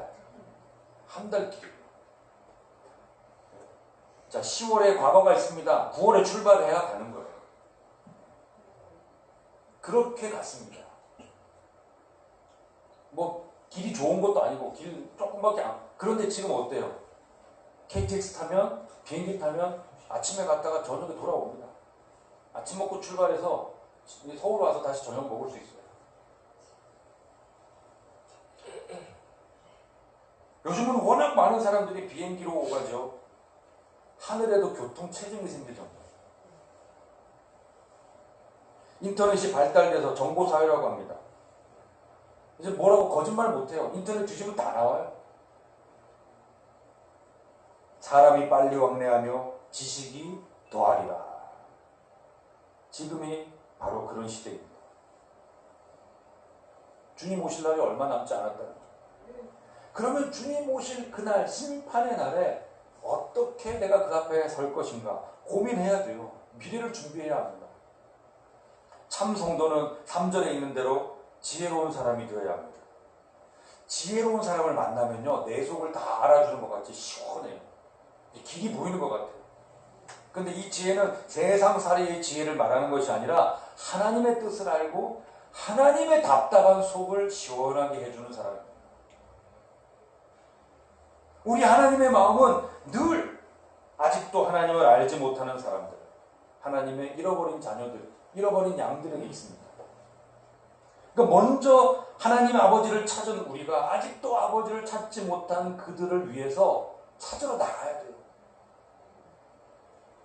달 길. 자, 10월에 과거가 있습니다. 9월에 출발해야 가는 거예요. 그렇게 갔습니다. 뭐 길이 좋은 것도 아니고 길 조금밖에 안. 그런데 지금 어때요? KTX 타면, 비행기 타면 아침에 갔다가 저녁에 돌아옵니다. 아침 먹고 출발해서 서울 와서 다시 저녁 먹을 수 있어요. 요즘은 워낙 많은 사람들이 비행기로 오가죠. 하늘에도 교통 체증이 생기죠. 인터넷이 발달돼서 정보사회라고 합니다. 이제 뭐라고 거짓말 못해요. 인터넷 뒤지면 다 나와요. 사람이 빨리 왕래하며 지식이 더하리라. 지금이 바로 그런 시대입니다. 주님 오실 날이 얼마 남지 않았다는 거죠. 그러면 주님 오실 그날 심판의 날에 어떻게 내가 그 앞에 설 것인가 고민해야 돼요. 미래를 준비해야 합니다. 참 성도는 3절에 있는 대로 지혜로운 사람이 되어야 합니다. 지혜로운 사람을 만나면요, 내 속을 다 알아주는 것 같이 시원해요. 길이 보이는 것 같아요. 근데 이 지혜는 세상살이의 지혜를 말하는 것이 아니라 하나님의 뜻을 알고 하나님의 답답한 속을 시원하게 해주는 사람입니다. 우리 하나님의 마음은 늘 아직도 하나님을 알지 못하는 사람들, 하나님의 잃어버린 자녀들, 잃어버린 양들에게 있습니다. 그러니까 먼저 하나님 아버지를 찾은 우리가 아직도 아버지를 찾지 못한 그들을 위해서 찾으러 나가야 돼요.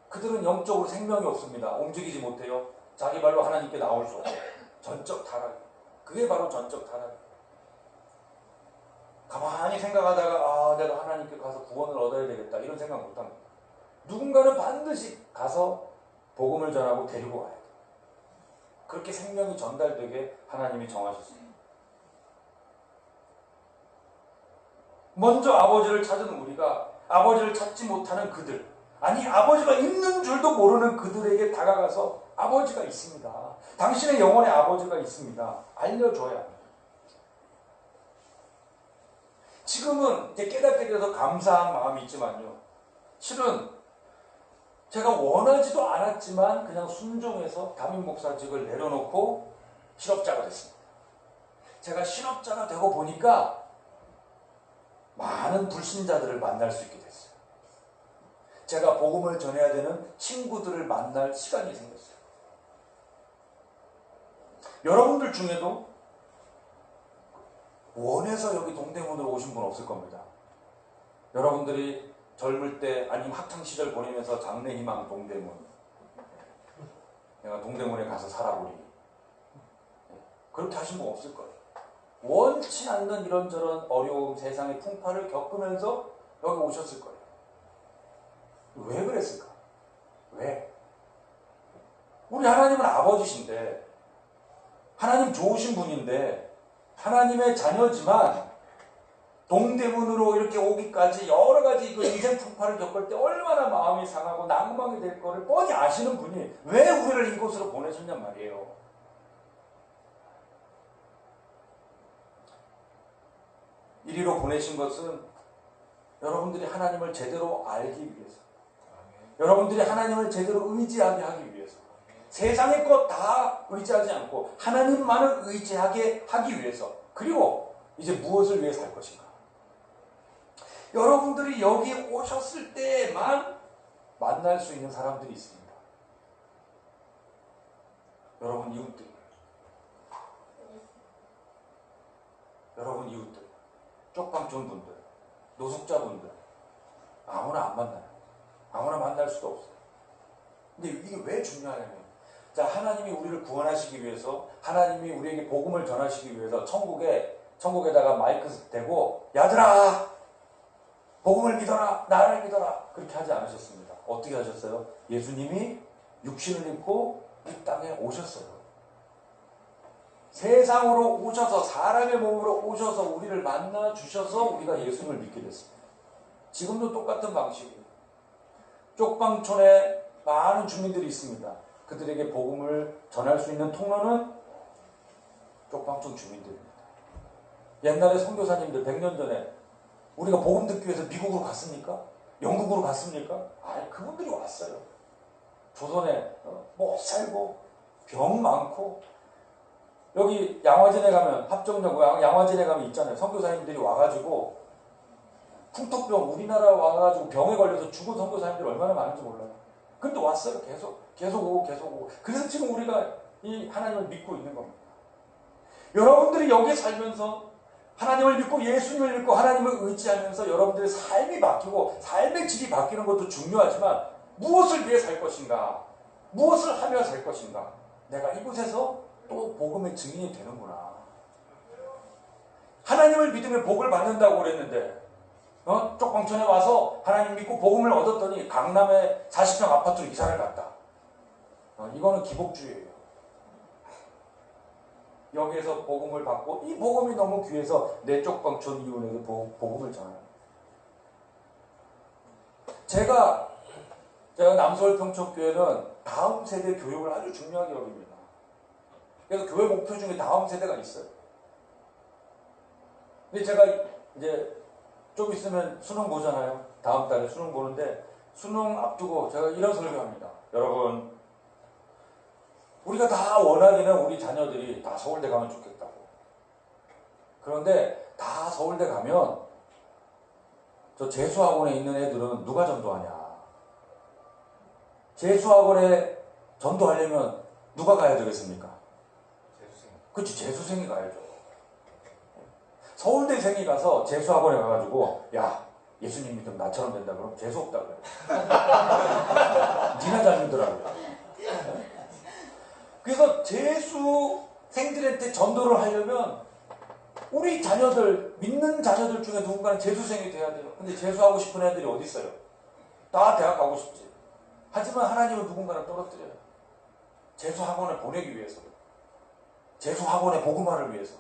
그들은 영적으로 생명이 없습니다. 움직이지 못해요. 자기 발로 하나님께 나올 수 없어요. 전적 타락. 그게 바로 전적 타락. 가만히 생각하다가 내가 하나님께 가서 구원을 얻어야 되겠다 이런 생각 못합니다. 누군가는 반드시 가서 복음을 전하고 데리고 와야 돼요. 그렇게 생명이 전달되게 하나님이 정하셨습니다. 먼저 아버지를 찾은 우리가 아버지를 찾지 못하는 그들, 아니 아버지가 있는 줄도 모르는 그들에게 다가가서 아버지가 있습니다. 당신의 영혼의 아버지가 있습니다. 알려줘야 합니다. 지금은 이제 깨닫게 돼서 감사한 마음이 있지만요. 실은 제가 원하지도 않았지만 그냥 순종해서 담임 목사직을 내려놓고 실업자가 됐습니다. 제가 실업자가 되고 보니까 많은 불신자들을 만날 수 있게 됐어요. 제가 복음을 전해야 되는 친구들을 만날 시간이 생겼어요. 여러분들 중에도 원해서 여기 동대문으로 오신 분 없을 겁니다. 여러분들이 젊을 때 아니면 학창시절 보내면서 장래희망 동대문, 내가 동대문에 가서 살아보리, 그렇게 하신 분 없을 거예요. 원치 않는 이런저런 어려움, 세상의 풍파를 겪으면서 여기 오셨을 거예요. 왜 그랬을까? 왜? 우리 하나님은 아버지신데 하나님 좋으신 분인데 하나님의 자녀지만 동대문으로 이렇게 오기까지 여러 가지 그 인생 풍파를 겪을 때 얼마나 마음이 상하고 난감하게 될 거를 뻔히 아시는 분이 왜 우리를 이곳으로 보내셨냔 말이에요. 이리로 보내신 것은 여러분들이 하나님을 제대로 알기 위해서, 여러분들이 하나님을 제대로 의지하게 하기 위해서, 세상의 것 다 의지하지 않고 하나님만을 의지하게 하기 위해서, 그리고 이제 무엇을 위해 살 것인가? 여러분들이 여기 오셨을 때만 만날 수 있는 사람들이 있습니다. 여러분 이웃들, 여러분 이웃들, 쪽방촌 분들, 노숙자분들, 아무나 안 만나요. 아무나 만날 수도 없어요. 근데 이게 왜 중요하냐면, 자, 하나님이 우리를 구원하시기 위해서, 하나님이 우리에게 복음을 전하시기 위해서 천국에다가 마이크 대고, 야들아! 복음을 믿어라! 나를 믿어라! 그렇게 하지 않으셨습니다. 어떻게 하셨어요? 예수님이 육신을 입고 이 땅에 오셨어요. 세상으로 오셔서, 사람의 몸으로 오셔서 우리를 만나 주셔서 우리가 예수님을 믿게 됐습니다. 지금도 똑같은 방식이에요. 쪽방촌에 많은 주민들이 있습니다. 그들에게 복음을 전할 수 있는 통로는 쪽방촌 주민들입니다. 옛날에 선교사님들 100년 전에 우리가 복음 듣기 위해서 미국으로 갔습니까? 영국으로 갔습니까? 아니, 그분들이 왔어요. 조선에 못 살고 병 많고, 여기 양화진에 가면, 합정역 양화진에 가면 있잖아요. 선교사님들이 와가지고 풍토병, 우리나라 와가지고 병에 걸려서 죽은 선교사님들이 얼마나 많은지 몰라요. 근데 왔어요. 계속 오고. 그래서 지금 우리가 이 하나님을 믿고 있는 겁니다. 여러분들이 여기에 살면서 하나님을 믿고 예수님을 믿고 하나님을 의지하면서 여러분들의 삶이 바뀌고 삶의 질이 바뀌는 것도 중요하지만, 무엇을 위해 살 것인가? 무엇을 하며 살 것인가? 내가 이곳에서 또 복음의 증인이 되는구나. 하나님을 믿으면 복을 받는다고 그랬는데, 쪽방촌에 와서 하나님 믿고 복음을 얻었더니 강남에 40평 아파트로 이사를 갔다. 이거는 기복주의예요. 여기에서 복음을 받고 이 복음이 너무 귀해서 내 쪽방촌 이웃에게 복음을 전해요. 제가 남서울 평촌교회는 다음 세대 교육을 아주 중요하게 여깁니다. 그래서 교회 목표 중에 다음 세대가 있어요. 근데 제가 이제 좀 있으면 수능 보잖아요. 다음 달에 수능 보는데, 수능 앞두고 제가 이런 설교합니다. 여러분, 우리가 다 원하기는 우리 자녀들이 다 서울대 가면 좋겠다고. 그런데 다 서울대 가면 저 재수학원에 있는 애들은 누가 전도하냐? 재수학원에 전도하려면 누가 가야 되겠습니까? 재수생. 그렇지, 재수생이 가야죠. 서울대생이 가서 재수학원에 가가지고, 야, 예수님 믿으면 나처럼 된다 그러면 재수 없다 그래요. 니나 잘 믿더라고요. 그래서 재수생들한테 전도를 하려면 우리 자녀들, 믿는 자녀들 중에 누군가는 재수생이 돼야 돼요. 근데 재수하고 싶은 애들이 어디 있어요? 다 대학 가고 싶지. 하지만 하나님은 누군가를 떨어뜨려요. 재수학원을 보내기 위해서, 재수학원의 복음화를 위해서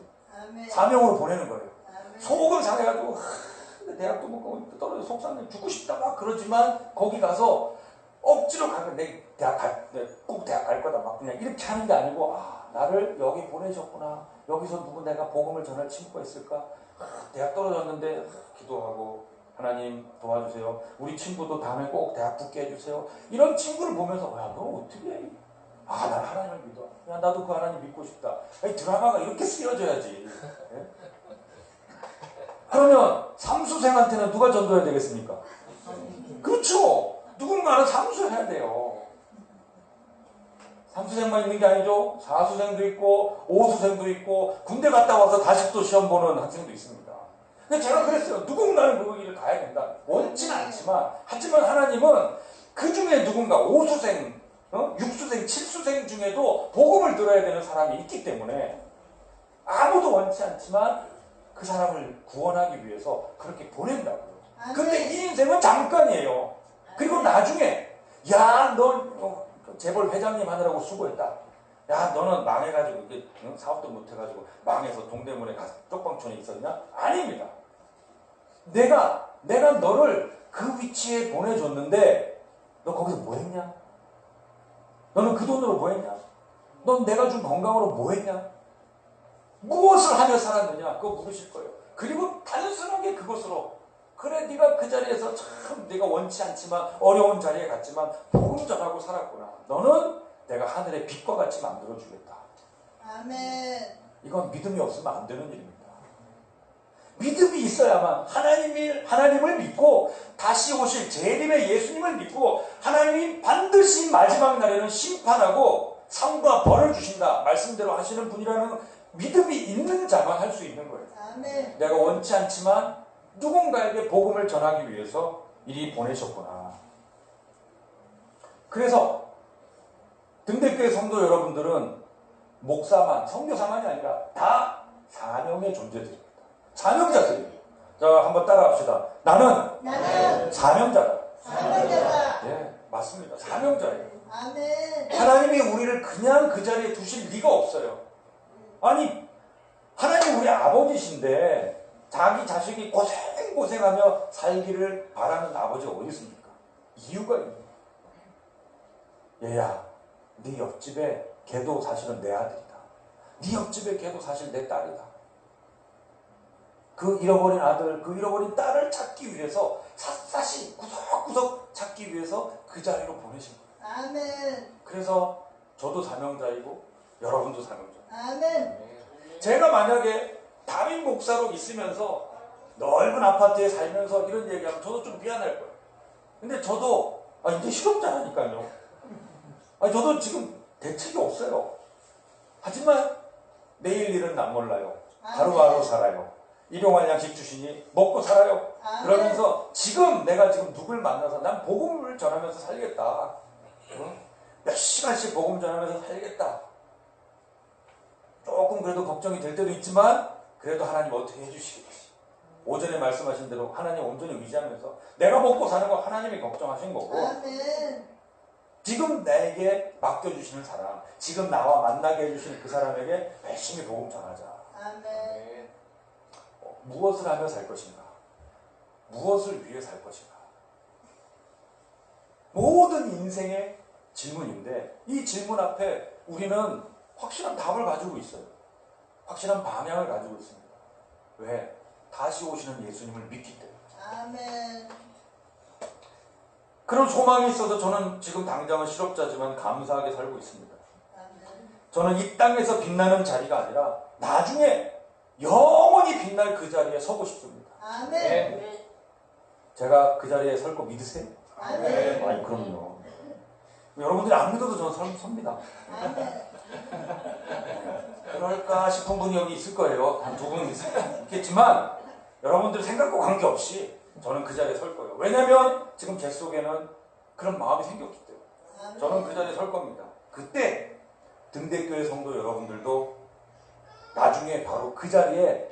사명으로 보내는 거예요. 속은 상해가지고 대학도 못 가고 떨어져 속상해 죽고 싶다 막 그러지만, 거기 가서 억지로 가면 꼭 대학 갈 거다 막 그냥 이렇게 하는 게 아니고, 나를 여기 보내셨구나. 여기서 내가 복음을 전할 친구가 있을까? 대학 떨어졌는데 기도하고, 하나님 도와주세요. 우리 친구도 다음에 꼭 대학 붙게 해주세요. 이런 친구를 보면서, 야, 너 어떻게 해? 난 하나님을 믿어. 야, 나도 그 하나님 믿고 싶다. 아니, 드라마가 이렇게 쓰여져야지. 네? 그러면 삼수생한테는 누가 전도해야 되겠습니까? 그렇죠. 누군가는 삼수해야 돼요. 삼수생만 있는 게 아니죠. 사수생도 있고 오수생도 있고 군대 갔다 와서 다시 또 시험 보는 학생도 있습니다. 근데 제가 그랬어요. 누군가는 그 길을 가야 된다. 원치는 않지만, 하지만 하나님은 그 중에 누군가 오수생, 육수생, 칠수생 중에도 복음을 들어야 되는 사람이 있기 때문에 아무도 원치 않지만 그 사람을 구원하기 위해서 그렇게 보낸다고요. 근데 이 인생은 잠깐이에요. 그리고 나중에, 야, 너 재벌 회장님 하느라고 수고했다. 야, 너는 망해가지고 이게 사업도 못해가지고 망해서 동대문에 가서 쪽방촌에 있었냐? 아닙니다. 내가 너를 그 위치에 보내줬는데 너 거기서 뭐 했냐? 너는 그 돈으로 뭐 했냐? 넌 내가 준 건강으로 뭐 했냐? 무엇을 하며 살았느냐? 그거 물으실 거예요. 그리고 단순하게 그것으로 그래 네가 그 자리에서 참 네가 원치 않지만 어려운 자리에 갔지만 복음 전하고 살았구나. 너는 내가 하늘의 빛과 같이 만들어주겠다. 아멘. 이건 믿음이 없으면 안 되는 일입니다. 믿음이 있어야만 하나님을 믿고 다시 오실 재림의 예수님을 믿고 하나님이 반드시 마지막 날에는 심판하고 상과 벌을 주신다 말씀대로 하시는 분이라는 믿음이 있는 자만 할 수 있는 거예요. 아멘. 내가 원치 않지만 누군가에게 복음을 전하기 위해서 이리 보내셨구나. 그래서 등대교회 성도 여러분들은 목사만, 선교사만이 아니라 다 사명의 존재들입니다. 사명자들이에요. 자, 한번 따라합시다. 나는 사명자다. 사명자다. 예, 맞습니다. 사명자예요. 아멘. 하나님이 우리를 그냥 그 자리에 두실 리가 없어요. 아니, 하나님 우리 아버지신데 자기 자식이 고생하며 살기를 바라는 아버지가 어디 있습니까? 이유가 있는 거예요. 얘야, 네 옆집에 걔도 사실은 내 아들이다. 네 옆집에 걔도 사실 내 딸이다. 그 잃어버린 아들, 그 잃어버린 딸을 찾기 위해서 샅샅이 구석구석 찾기 위해서 그 자리로 보내신 거예요. 아멘. 그래서 저도 사명자이고 여러분도 사명자예요. 아멘. 제가 만약에 담임 목사로 있으면서 넓은 아파트에 살면서 이런 얘기하면 저도 좀 미안할 거예요. 근데 저도 이제 실업자라니까요. 저도 지금 대책이 없어요. 하지만 내일 일은 난 몰라요. 하루하루 살아요. 일용할 양식 주시니 먹고 살아요. 아멘. 그러면서 내가 지금 누굴 만나서 난 복음을 전하면서 살겠다. 몇 시간씩 복음 전하면서 살겠다. 조금 그래도 걱정이 될 때도 있지만 그래도 하나님 어떻게 해주시겠지. 오전에 말씀하신 대로 하나님 온전히 의지하면서 내가 먹고 사는 거 하나님이 걱정하신 거고 아멘. 지금 나에게 맡겨주시는 사람, 지금 나와 만나게 해주시는 그 사람에게 열심히 복음 전하자. 아멘. 무엇을 하며 살 것인가? 무엇을 위해 살 것인가? 모든 인생의 질문인데 이 질문 앞에 우리는 확실한 답을 가지고 있어요. 확실한 방향을 가지고 있습니다. 왜? 다시 오시는 예수님을 믿기 때문에. 아멘. 그런 소망이 있어서 저는 지금 당장은 실업자지만 감사하게 살고 있습니다. 아멘. 저는 이 땅에서 빛나는 자리가 아니라 나중에 영원히 빛날 그 자리에 서고 싶습니다. 아멘. 제가 그 자리에 설 거 믿으세요? 아멘. 아니, 그럼요. 여러분들이 안 믿어도 저는 섭니다. 아멘. 그럴까 싶은 분이 여기 있을 거예요. 한 두 분 있겠지만 여러분들 생각과 관계없이 저는 그 자리에 설 거예요. 왜냐하면 지금 제 속에는 그런 마음이 생겼기 때문에 아멘. 저는 그 자리에 설 겁니다. 그때 등대교회 성도 여러분들도 나중에 바로 그 자리에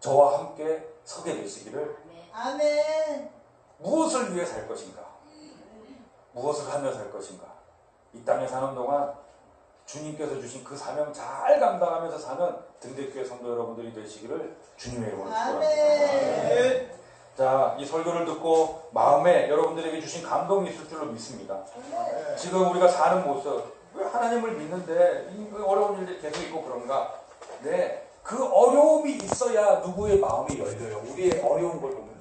저와 함께 서게 되시기를. 아멘. 무엇을 위해 살 것인가? 무엇을 하며 살 것인가? 이 땅에 사는 동안 주님께서 주신 그 사명 잘 감당하면서 사는 등대교회 성도 여러분들이 되시기를 주님의 이름으로 축원합니다. 아멘. 자, 이 설교를 듣고 마음에 여러분들에게 주신 감동이 있을 줄로 믿습니다. 지금 우리가 사는 모습, 왜 하나님을 믿는데 이 어려운 일들이 계속 있고 그런가? 네, 그 어려움이 있어야 누구의 마음이 열려요. 우리의 어려운 걸 보면